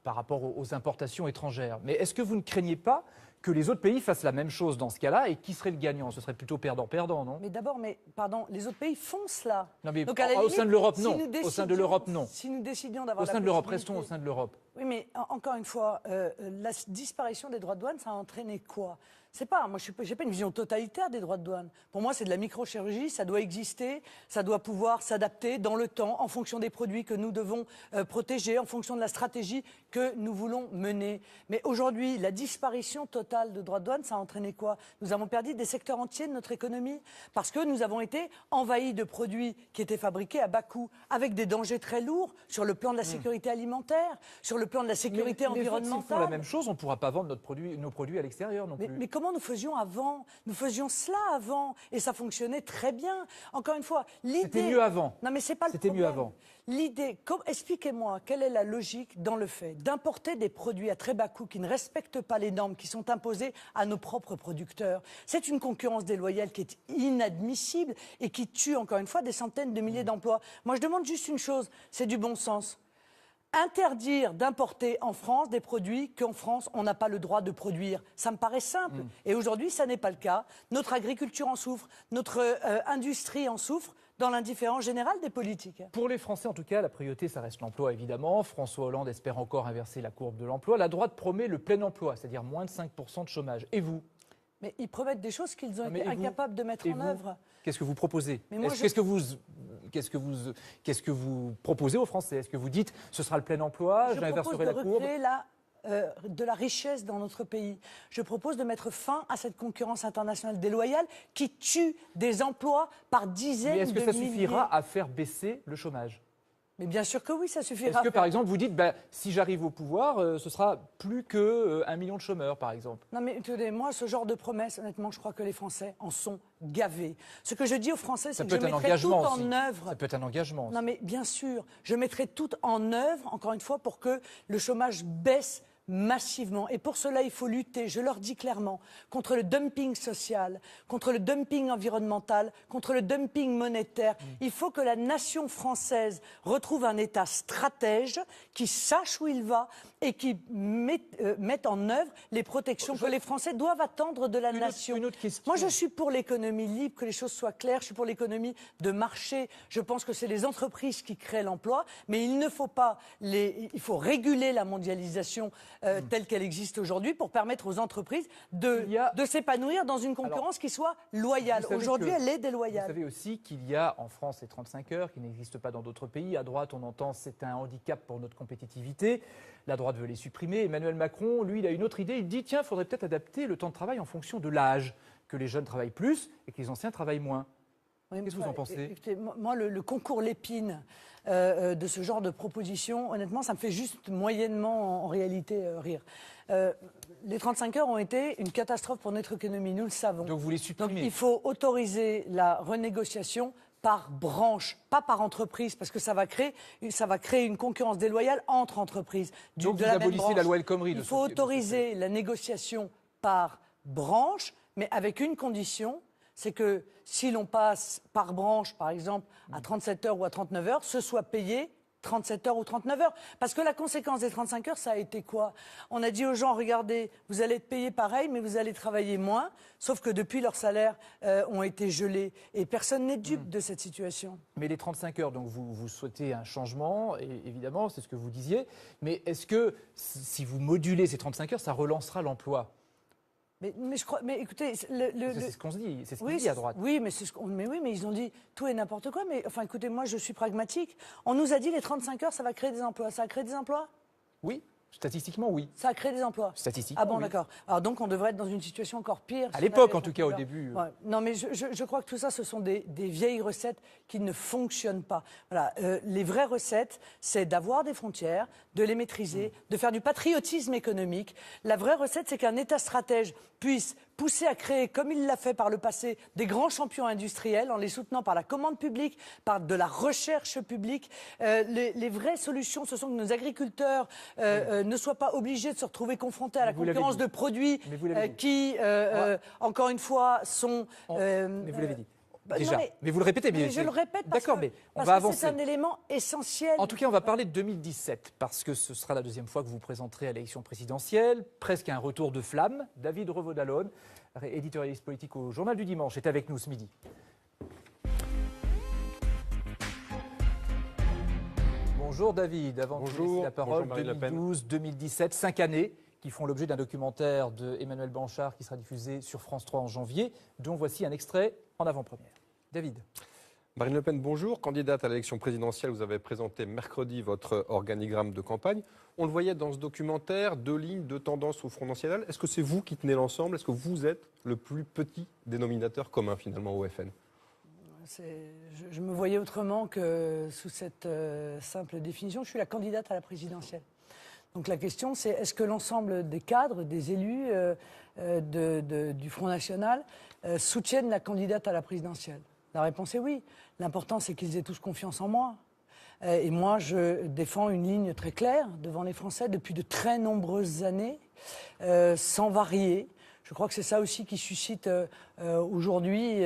Speaker 1: par rapport aux importations étrangères. Mais est-ce que vous ne craignez pas que les autres pays fassent la même chose dans ce cas-là, et qui serait le gagnant? Ce serait plutôt perdant-perdant, non?
Speaker 2: Mais d'abord, pardon, les autres pays font cela.
Speaker 1: Non, mais
Speaker 2: donc,
Speaker 1: au sein de l'Europe, non.
Speaker 2: Au
Speaker 1: sein de l'Europe, non.
Speaker 2: Si nous décidions d'avoir
Speaker 1: au sein de l'Europe, restons au sein de l'Europe.
Speaker 2: Oui, mais encore une fois, la disparition des droits de douane, ça a entraîné quoi? C'est pas, moi, j'ai pas une vision totalitaire des droits de douane. Pour moi, c'est de la microchirurgie, ça doit exister, ça doit pouvoir s'adapter dans le temps, en fonction des produits que nous devons protéger, en fonction de la stratégie que nous voulons mener. Mais aujourd'hui, la disparition totale de droits de douane, ça a entraîné quoi? Nous avons perdu des secteurs entiers de notre économie parce que nous avons été envahis de produits qui étaient fabriqués à bas coût, avec des dangers très lourds sur le plan de la sécurité alimentaire, sur le plan de la sécurité environnementale.
Speaker 1: S'ils font la même chose, on ne pourra pas vendre nos produits à l'extérieur non plus.
Speaker 2: Mais comment nous faisions avant? Nous faisions cela avant et ça fonctionnait très bien. Encore une fois, l'idée...
Speaker 1: C'était mieux avant.
Speaker 2: Non, mais c'est pas le
Speaker 1: C'était
Speaker 2: problème.
Speaker 1: mieux avant.
Speaker 2: L'idée, expliquez-moi, quelle est la logique dans le fait d'importer des produits à très bas coût qui ne respectent pas les normes qui sont imposées à nos propres producteurs? C'est une concurrence déloyale qui est inadmissible et qui tue, encore une fois, des centaines de milliers d'emplois. Moi, je demande juste une chose, c'est du bon sens. Interdire d'importer en France des produits qu'en France, on n'a pas le droit de produire. Ça me paraît simple. Et aujourd'hui, ça n'est pas le cas. Notre agriculture en souffre, notre industrie en souffre, dans l'indifférence générale des politiques.
Speaker 1: Pour les Français, en tout cas, la priorité, ça reste l'emploi, évidemment. François Hollande espère encore inverser la courbe de l'emploi. La droite promet le plein emploi, c'est-à-dire moins de 5% de chômage. Et vous?
Speaker 2: Mais ils promettent des choses qu'ils ont été incapables de mettre en œuvre.
Speaker 1: Qu'est-ce que vous proposez?
Speaker 2: Qu'est-ce
Speaker 1: que vous proposez aux Français? Est-ce que vous dites ce sera le plein emploi, j'inverserai la courbe?
Speaker 2: De la richesse dans notre pays. Je propose de mettre fin à cette concurrence internationale déloyale qui tue des emplois par dizaines de milliers.
Speaker 1: Mais est-ce que ça suffira à faire baisser le chômage?
Speaker 2: Mais bien sûr que oui, ça suffira.
Speaker 1: Est-ce que, par exemple, vous dites, si j'arrive au pouvoir, ce sera plus que 1 million de chômeurs, par exemple?
Speaker 2: Non, mais écoutez, moi, ce genre de promesses, honnêtement, je crois que les Français en sont gavés. Ce que je dis aux Français, c'est que je mettrai tout en œuvre.
Speaker 1: Ça peut être un engagement.
Speaker 2: Non, mais bien sûr, je mettrai tout en œuvre, encore une fois, pour que le chômage baisse massivement. Et pour cela, il faut lutter, je leur dis clairement, contre le dumping social, contre le dumping environnemental, contre le dumping monétaire. Il faut que la nation française retrouve un État stratège qui sache où il va et qui mette en œuvre les protections que les Français doivent attendre de la nation.
Speaker 1: Une autre question.
Speaker 2: Moi, je suis pour l'économie libre, que les choses soient claires. Je suis pour l'économie de marché. Je pense que c'est les entreprises qui créent l'emploi, mais il ne faut pas il faut réguler la mondialisation telle qu'elle existe aujourd'hui pour permettre aux entreprises de s'épanouir dans une concurrence qui soit loyale. Aujourd'hui, elle est déloyale.
Speaker 1: Vous savez aussi qu'il y a en France les 35 heures qui n'existent pas dans d'autres pays. À droite, on entend c'est un handicap pour notre compétitivité. La droite veut les supprimer. Emmanuel Macron, lui, il a une autre idée. Il dit tiens, il faudrait peut-être adapter le temps de travail en fonction de l'âge, que les jeunes travaillent plus et que les anciens travaillent moins.
Speaker 2: Oui,
Speaker 1: qu'est-ce que vous en pensez?
Speaker 2: Écoutez, moi, le concours Lépine de ce genre de proposition, honnêtement, ça me fait juste moyennement, en réalité, rire. Les 35 heures ont été une catastrophe pour notre économie, nous le savons.
Speaker 1: Donc vous les supprimez?
Speaker 2: Donc il faut autoriser la renégociation par branche, pas par entreprise, parce que ça va créer une concurrence déloyale entre entreprises.
Speaker 1: Donc vous abolissez la loi El Khomri.
Speaker 2: Il faut autoriser la négociation par branche, mais avec une condition, c'est que si l'on passe par branche, par exemple, à 37 heures ou à 39 heures, ce soit payé 37 heures ou 39 heures. Parce que la conséquence des 35 heures, ça a été quoi? On a dit aux gens, regardez, vous allez être payés pareil, mais vous allez travailler moins, sauf que depuis, leurs salaires ont été gelés. Et personne n'est dupe de cette situation.
Speaker 1: Mais les 35 heures, donc vous souhaitez un changement, et évidemment, c'est ce que vous disiez. Mais est-ce que si vous modulez ces 35 heures, ça relancera l'emploi?
Speaker 2: Mais je crois, mais écoutez,
Speaker 1: c'est ce qu'on se dit, c'est ce qu'on
Speaker 2: oui,
Speaker 1: dit à droite.
Speaker 2: Oui, mais ils ont dit tout et n'importe quoi. Mais enfin, écoutez, moi, je suis pragmatique. On nous a dit les 35 heures, ça va créer des emplois. Ça a créé des emplois?
Speaker 1: Oui, statistiquement, oui.
Speaker 2: Ça a créé des emplois?
Speaker 1: Statistiquement,
Speaker 2: ah bon,
Speaker 1: oui.
Speaker 2: D'accord. Alors donc, on devrait être dans une situation encore pire.
Speaker 1: À l'époque, en tout cas, au début.
Speaker 2: Ouais. Non, mais je crois que tout ça, ce sont des vieilles recettes qui ne fonctionnent pas. Voilà. Les vraies recettes, c'est d'avoir des frontières, de les maîtriser, de faire du patriotisme économique. La vraie recette, c'est qu'un État stratège puisse pousser à créer, comme il l'a fait par le passé, des grands champions industriels en les soutenant par la commande publique, par de la recherche publique. Les vraies solutions, ce sont que nos agriculteurs ne soient pas obligés de se retrouver confrontés à la concurrence de produits qui, encore une fois, sont...
Speaker 1: mais vous l'avez dit. Déjà.
Speaker 2: Non,
Speaker 1: mais vous le répétez,
Speaker 2: mais je le répète parce que c'est un élément essentiel.
Speaker 1: En tout cas, on va parler de 2017, parce que ce sera la deuxième fois que vous vous présenterez à l'élection présidentielle. Presque un retour de flamme. David Revaud-Dallon, éditorialiste politique au Journal du Dimanche, est avec nous ce midi. Bonjour David, avant de vous laisser la parole, 2012-2017, 5 années qui font l'objet d'un documentaire de Emmanuel Blanchard qui sera diffusé sur France 3 en janvier, dont voici un extrait en avant-première. David.
Speaker 12: Marine Le Pen, bonjour. Candidate à l'élection présidentielle, vous avez présenté mercredi votre organigramme de campagne. On le voyait dans ce documentaire, 2 lignes, 2 tendances au Front National. Est-ce que c'est vous qui tenez l'ensemble? Est-ce que vous êtes le plus petit dénominateur commun finalement au FN?
Speaker 2: Je me voyais autrement que sous cette simple définition. Je suis la candidate à la présidentielle. Donc la question, c'est est-ce que l'ensemble des cadres, des élus du Front National soutiennent la candidate à la présidentielle? La réponse est oui. L'important, c'est qu'ils aient tous confiance en moi. Et moi, je défends une ligne très claire devant les Français depuis de très nombreuses années, sans varier. Je crois que c'est ça aussi qui suscite aujourd'hui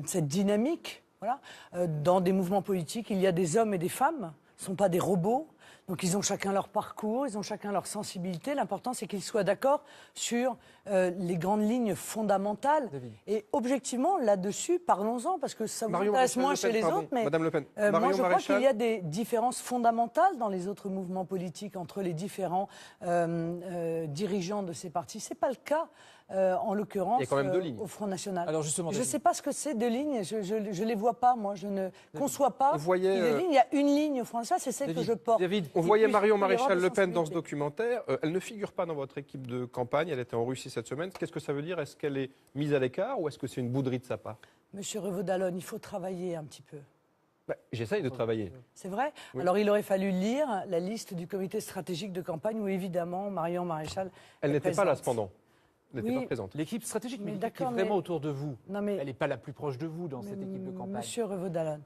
Speaker 2: cette dynamique. Voilà. Dans des mouvements politiques, il y a des hommes et des femmes, ce ne sont pas des robots. Donc ils ont chacun leur parcours, ils ont chacun leur sensibilité. L'important, c'est qu'ils soient d'accord sur les grandes lignes fondamentales.
Speaker 1: David.
Speaker 2: Et objectivement, là-dessus, parlons-en, parce que ça vous intéresse moins chez les autres. Mais
Speaker 12: Madame Le Pen.
Speaker 2: moi, je crois qu'il y a des différences fondamentales dans les autres mouvements politiques entre les différents dirigeants de ces partis. Ce n'est pas le cas. En l'occurrence, au Front National.
Speaker 1: Alors justement,
Speaker 2: je ne sais pas ce que c'est 2 lignes, je ne les vois pas, moi, je ne conçois pas. Il y a une ligne au Front National, c'est celle que je porte.
Speaker 12: David, on voyait Marion Maréchal Le Pen dans ce documentaire, elle ne figure pas dans votre équipe de campagne, elle était en Russie cette semaine. Qu'est-ce que ça veut dire? Est-ce qu'elle est mise à l'écart ou est-ce que c'est une bouderie de sa part?
Speaker 2: Monsieur Revaud-Dallon, il faut travailler un petit peu.
Speaker 12: J'essaye de travailler.
Speaker 2: C'est vrai? Oui. Alors il aurait fallu lire la liste du comité stratégique de campagne où évidemment Marion Maréchal
Speaker 12: Elle n'était pas là cependant.
Speaker 1: L'équipe stratégique qui est vraiment autour de vous, elle n'est pas la plus proche de vous dans cette équipe de campagne.
Speaker 2: Monsieur Revaud-Dallon,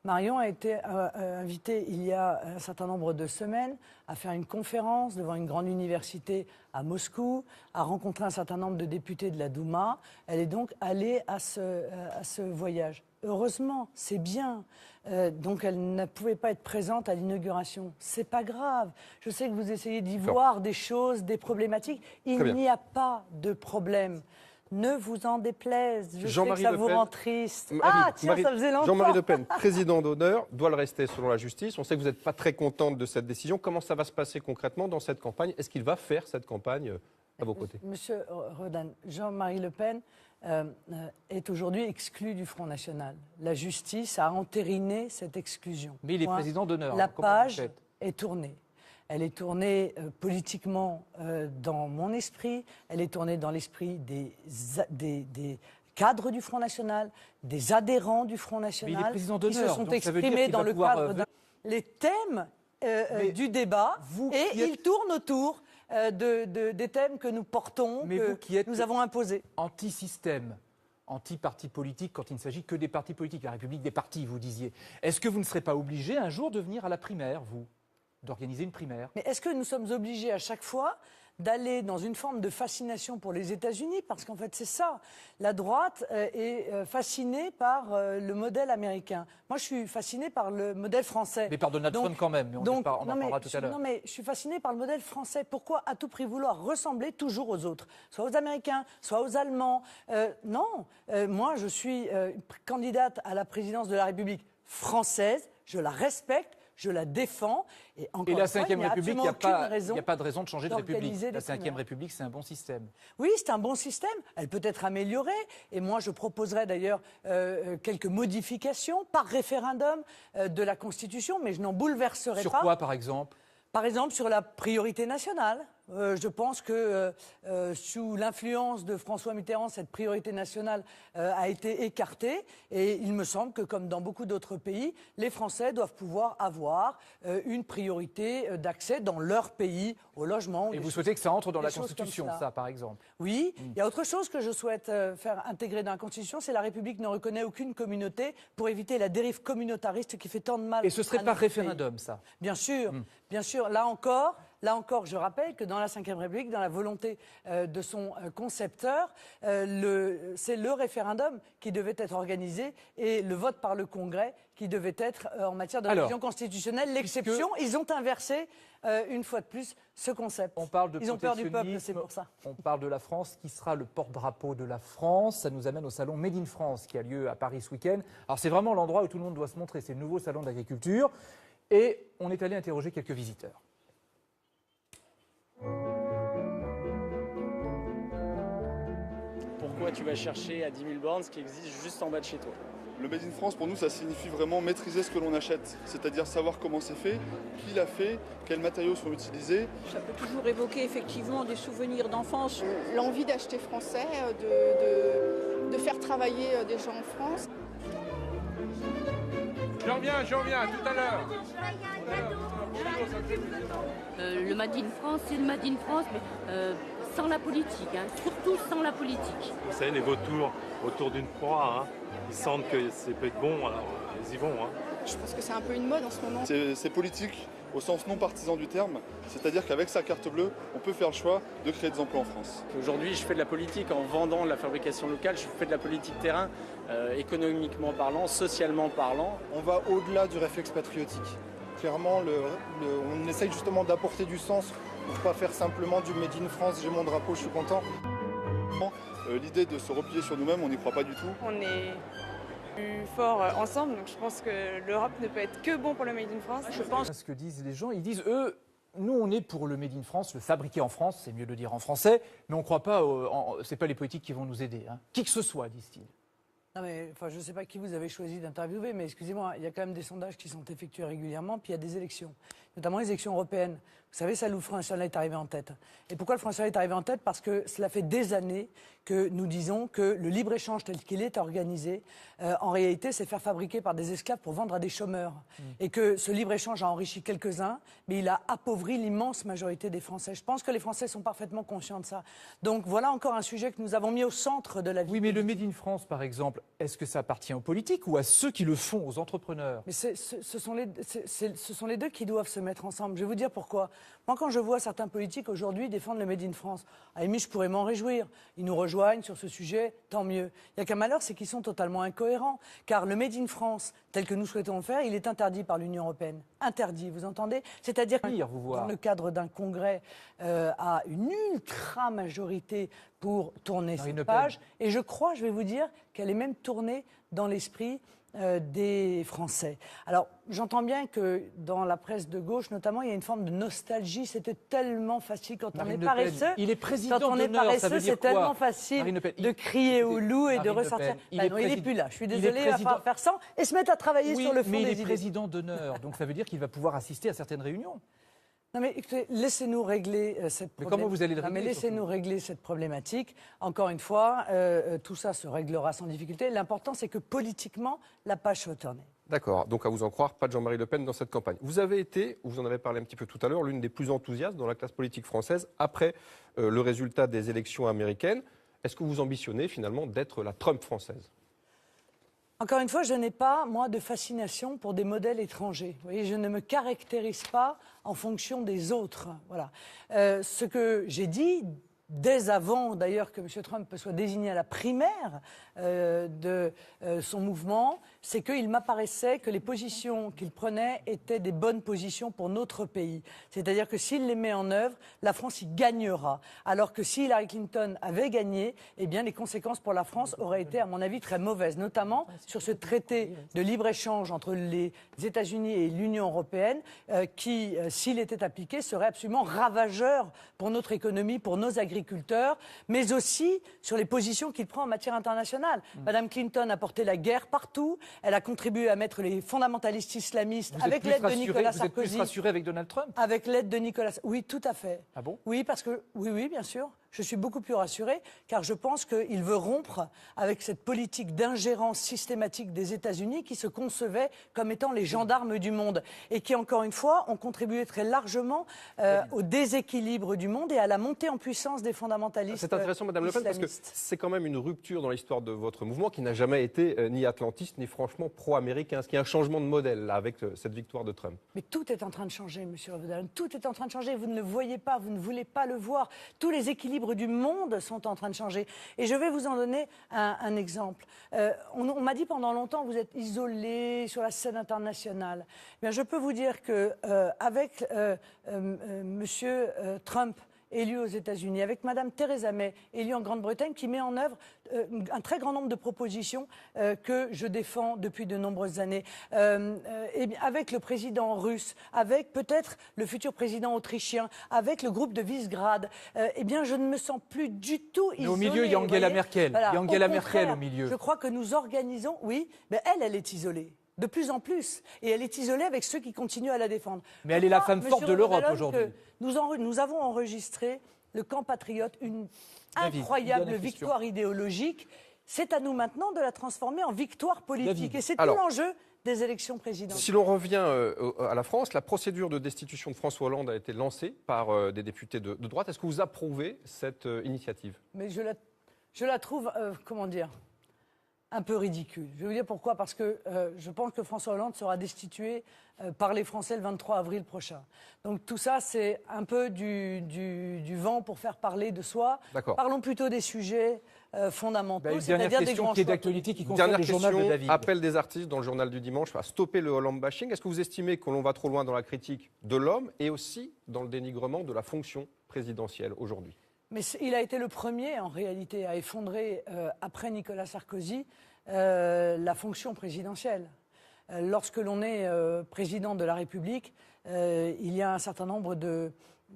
Speaker 2: Marion a été invitée il y a un certain nombre de semaines à faire une conférence devant une grande université à Moscou, à rencontrer un certain nombre de députés de la Douma. Elle est donc allée à ce voyage. Heureusement, c'est bien. Donc elle ne pouvait pas être présente à l'inauguration. C'est pas grave. Je sais que vous essayez d'y voir des choses, des problématiques. Il n'y a pas de problème. Ne vous en déplaise. Je sais que ça vous rend triste. Ça faisait longtemps.
Speaker 12: Jean-Marie Le Pen, président d'honneur, doit le rester selon la justice. On sait que vous n'êtes pas très contente de cette décision. Comment ça va se passer concrètement dans cette campagne? Est-ce qu'il va faire cette campagne à vos côtés?
Speaker 2: Monsieur Rodan, Jean-Marie Le Pen est aujourd'hui exclu du Front National. La justice a entériné cette exclusion.
Speaker 1: Mais il est président d'honneur.
Speaker 2: La page est tournée. Elle est tournée politiquement dans mon esprit, elle est tournée dans l'esprit des cadres du Front National, des adhérents du Front National, qui se sont exprimés dans le cadre les thèmes du débat, ils tournent autour des thèmes que nous portons, nous avons imposés.
Speaker 1: Anti-système, anti-parti politique quand il ne s'agit que des partis politiques, la République des partis, vous disiez. Est-ce que vous ne serez pas obligé un jour de venir à la primaire, vous, d'organiser une primaire?
Speaker 2: Mais est-ce que nous sommes obligés à chaque fois d'aller dans une forme de fascination pour les États-Unis? Parce qu'en fait, c'est ça. La droite est fascinée par le modèle américain. Moi, je suis fascinée par le modèle français.
Speaker 1: Mais par Donald Trump quand même, mais on en parlera tout à l'heure.
Speaker 2: Non, mais je suis fascinée par le modèle français. Pourquoi à tout prix vouloir ressembler toujours aux autres? Soit aux Américains, soit aux Allemands. Non, moi, je suis candidate à la présidence de la République française. Je la respecte. Je la défends. Et
Speaker 1: la Ve République, il n'y a pas de raison de changer de République. La Ve République, c'est un bon système.
Speaker 2: Oui, c'est un bon système. Elle peut être améliorée. Et moi, je proposerai d'ailleurs quelques modifications par référendum de la Constitution, mais je n'en bouleverserai pas.
Speaker 1: Sur quoi, par exemple?
Speaker 2: Par exemple, sur la priorité nationale. Je pense que sous l'influence de François Mitterrand, cette priorité nationale a été écartée. Et il me semble que, comme dans beaucoup d'autres pays, les Français doivent pouvoir avoir une priorité d'accès dans leur pays au logement.
Speaker 1: Et vous souhaitez que ça entre dans la Constitution, ça, par exemple?
Speaker 2: Oui. Il y a autre chose que je souhaite faire intégrer dans la Constitution, c'est la République ne reconnaît aucune communauté pour éviter la dérive communautariste qui fait tant de mal.
Speaker 1: Et ce serait par référendum, ça?
Speaker 2: Bien sûr, bien sûr. Là encore, je rappelle que dans la Ve République, dans la volonté de son concepteur, c'est le référendum qui devait être organisé et le vote par le Congrès qui devait être en matière de révision constitutionnelle. L'exception, ils ont inversé une fois de plus ce concept. Ils ont peur du peuple, c'est pour ça.
Speaker 1: On parle de la France qui sera le porte-drapeau de la France. Ça nous amène au salon Made in France qui a lieu à Paris ce week-end. Alors c'est vraiment l'endroit où tout le monde doit se montrer. C'est le nouveau salon d'agriculture. Et on est allé interroger quelques visiteurs.
Speaker 3: Pourquoi tu vas chercher à 10 000 bornes ce qui existe juste en bas de chez toi?
Speaker 4: Le Made in France, pour nous, ça signifie vraiment maîtriser ce que l'on achète, c'est-à-dire savoir comment c'est fait, qui l'a fait, quels matériaux sont utilisés.
Speaker 5: Ça peut toujours évoquer effectivement des souvenirs d'enfance.
Speaker 6: L'envie d'acheter français, de faire travailler des gens en France.
Speaker 7: J'en reviens, tout à l'heure.
Speaker 8: Le Made in France, c'est le Made in France, mais sans la politique, surtout sans la politique.
Speaker 9: Vous savez, les vautours autour d'une proie, ils sentent que c'est peut être bon, alors ils y vont.
Speaker 6: Je pense que c'est un peu une mode en ce moment.
Speaker 4: C'est politique au sens non partisan du terme, c'est-à-dire qu'avec sa carte bleue, on peut faire le choix de créer des emplois en France.
Speaker 3: Aujourd'hui, je fais de la politique en vendant la fabrication locale, je fais de la politique terrain, économiquement parlant, socialement parlant.
Speaker 10: On va au-delà du réflexe patriotique. Clairement, on essaye justement d'apporter du sens pour ne pas faire simplement du Made in France, j'ai mon drapeau, je suis content.
Speaker 4: L'idée de se replier sur nous-mêmes, on n'y croit pas du tout.
Speaker 11: On est plus forts ensemble, donc je pense que l'Europe ne peut être que bon pour le Made in France.
Speaker 1: Je pense à ce que disent les gens, ils disent eux, nous on est pour le Made in France, le fabriqué en France, c'est mieux de le dire en français, mais on ne croit pas, c'est pas les politiques qui vont nous aider, qui que ce soit, disent-ils.
Speaker 2: Non mais, je ne sais pas qui vous avez choisi d'interviewer, mais excusez-moi, il y a quand même des sondages qui sont effectués régulièrement, puis il y a des élections, notamment les élections européennes. Vous savez, ça, le Front National est arrivé en tête. Et pourquoi le Front National est arrivé en tête? Parce que cela fait des années que nous disons que le libre-échange tel qu'il est organisé, en réalité, c'est faire fabriquer par des esclaves pour vendre à des chômeurs. Et que ce libre-échange a enrichi quelques-uns, mais il a appauvri l'immense majorité des Français. Je pense que les Français sont parfaitement conscients de ça. Donc voilà encore un sujet que nous avons mis au centre de la vie.
Speaker 1: Oui, mais le Made in France, par exemple, est-ce que ça appartient aux politiques ou à ceux qui le font, aux entrepreneurs?
Speaker 2: Mais ce sont les deux qui doivent se mettre ensemble. Je vais vous dire pourquoi. Moi, quand je vois certains politiques aujourd'hui défendre le Made in France, à la limite, je pourrais m'en réjouir. Ils nous rejoignent sur ce sujet, tant mieux. Il n'y a qu'un malheur, c'est qu'ils sont totalement incohérents. Car le Made in France, tel que nous souhaitons le faire, il est interdit par l'Union européenne. Interdit, vous entendez? C'est-à-dire que dans le cadre d'un congrès à une ultra-majorité pour tourner cette page. Et je crois, je vais vous dire, qu'elle est même tournée dans l'esprit des Français. Alors, j'entends bien que dans la presse de gauche, notamment, il y a une forme de nostalgie. C'était tellement facile quand on est paresseux.
Speaker 1: Il est président
Speaker 2: quand on est paresseux, c'est tellement facile de crier au loup et de ressortir. Il n'est plus là. Je suis désolée, il va falloir faire ça et se mettre à travailler sur le fond des idées.
Speaker 1: Mais il est président d'honneur, donc ça veut dire qu'il va pouvoir assister à certaines réunions.
Speaker 2: Non mais écoutez, laissez-nous régler cette problématique.
Speaker 1: Mais comment vous allez le régler?
Speaker 2: Laissez-nous régler cette problématique. Encore une fois, tout ça se réglera sans difficulté. L'important, c'est que politiquement, la page soit tournée.
Speaker 12: D'accord, donc à vous en croire, pas de Jean-Marie Le Pen dans cette campagne. Vous avez été, vous en avez parlé un petit peu tout à l'heure, l'une des plus enthousiastes dans la classe politique française après le résultat des élections américaines. Est-ce que vous ambitionnez finalement d'être la Trump française ?
Speaker 2: Encore une fois, je n'ai pas, moi, de fascination pour des modèles étrangers. Vous voyez, je ne me caractérise pas en fonction des autres. Voilà. Ce que j'ai dit, dès avant d'ailleurs que M. Trump soit désigné à la primaire de son mouvement, c'est qu'il m'apparaissait que les positions qu'il prenait étaient des bonnes positions pour notre pays. C'est-à-dire que s'il les met en œuvre, la France y gagnera. Alors que si Hillary Clinton avait gagné, eh bien les conséquences pour la France auraient été, à mon avis, très mauvaises, notamment sur ce traité de libre-échange entre les États-Unis et l'Union européenne, qui, s'il était appliqué, serait absolument ravageur pour notre économie, pour nos agriculteurs, mais aussi sur les positions qu'il prend en matière internationale. Madame Clinton a porté la guerre partout. Elle a contribué à mettre les fondamentalistes islamistes avec l'aide de Nicolas Sarkozy.
Speaker 1: Vous êtes plus rassuré avec Donald Trump ?
Speaker 2: Avec l'aide de Nicolas... Oui, tout à fait.
Speaker 1: Ah bon ?
Speaker 2: Oui, parce que... Oui, bien sûr. Je suis beaucoup plus rassurée, car je pense qu'il veut rompre avec cette politique d'ingérence systématique des États-Unis qui se concevait comme étant les gendarmes du monde et qui, encore une fois, ont contribué très largement au déséquilibre du monde et à la montée en puissance des fondamentalistes.
Speaker 12: C'est intéressant, Madame Le Pen, parce que c'est quand même une rupture dans l'histoire de votre mouvement qui n'a jamais été ni atlantiste ni franchement pro-américain. Est-ce qu'il y a un changement de modèle là, avec cette victoire de Trump ?
Speaker 2: Mais tout est en train de changer, Monsieur Revedal. Tout est en train de changer. Vous ne le voyez pas, vous ne voulez pas le voir. Tous les équilibres du monde sont en train de changer. Et je vais vous en donner un exemple. On m'a dit pendant longtemps, vous êtes isolé sur la scène internationale. Bien, je peux vous dire que avec Monsieur Trump élu aux États-Unis, avec Madame Theresa May, élue en Grande-Bretagne, qui met en œuvre un très grand nombre de propositions que je défends depuis de nombreuses années, et bien, avec le président russe, avec peut-être le futur président autrichien, avec le groupe de Visegrad, eh bien, je ne me sens plus du tout isolée.
Speaker 1: Mais au milieu, il y a Angela Merkel.
Speaker 2: Voilà.
Speaker 1: Il y a Angela
Speaker 2: Au
Speaker 1: Merkel
Speaker 2: contraire,
Speaker 1: au milieu.
Speaker 2: Je crois que nous organisons, oui, mais elle est isolée. De plus en plus. Et elle est isolée avec ceux qui continuent à la défendre.
Speaker 1: Mais elle est la femme forte de l'Europe aujourd'hui.
Speaker 2: Nous avons enregistré, le camp patriote, une incroyable victoire idéologique. C'est à nous maintenant de la transformer en victoire politique. Et c'est tout l'enjeu des élections présidentielles.
Speaker 12: Si l'on revient à la France, la procédure de destitution de François Hollande a été lancée par des députés de droite. Est-ce que vous approuvez cette initiative ?
Speaker 2: Mais je la trouve, comment dire, un peu ridicule. Je vais vous dire pourquoi. Parce que je pense que François Hollande sera destitué par les Français le 23 avril prochain. Donc tout ça, c'est un peu du vent pour faire parler de soi. Parlons plutôt des sujets fondamentaux, c'est-à-dire des grands choix.
Speaker 1: D'actualité qui concerne le journal de David.
Speaker 12: Appel des artistes dans le journal du dimanche à stopper le Hollande bashing. Est-ce que vous estimez que l'on va trop loin dans la critique de l'homme et aussi dans le dénigrement de la fonction présidentielle aujourd'hui ?
Speaker 2: Mais il a été le premier, en réalité, à effondrer, après Nicolas Sarkozy, la fonction présidentielle. Lorsque l'on est président de la République, il y a un certain nombre de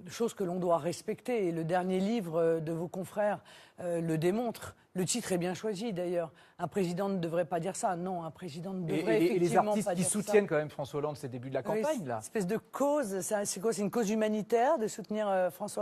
Speaker 2: choses que l'on doit respecter. Et le dernier livre de vos confrères le démontre. Le titre est bien choisi, d'ailleurs. Un président ne devrait pas dire ça. Non, un président ne devrait effectivement pas dire ça.
Speaker 1: Et les artistes qui soutiennent quand même François Hollande, c'est le début de la campagne, là.
Speaker 2: Une espèce de cause, c'est quoi ? C'est une cause humanitaire de soutenir François Hollande.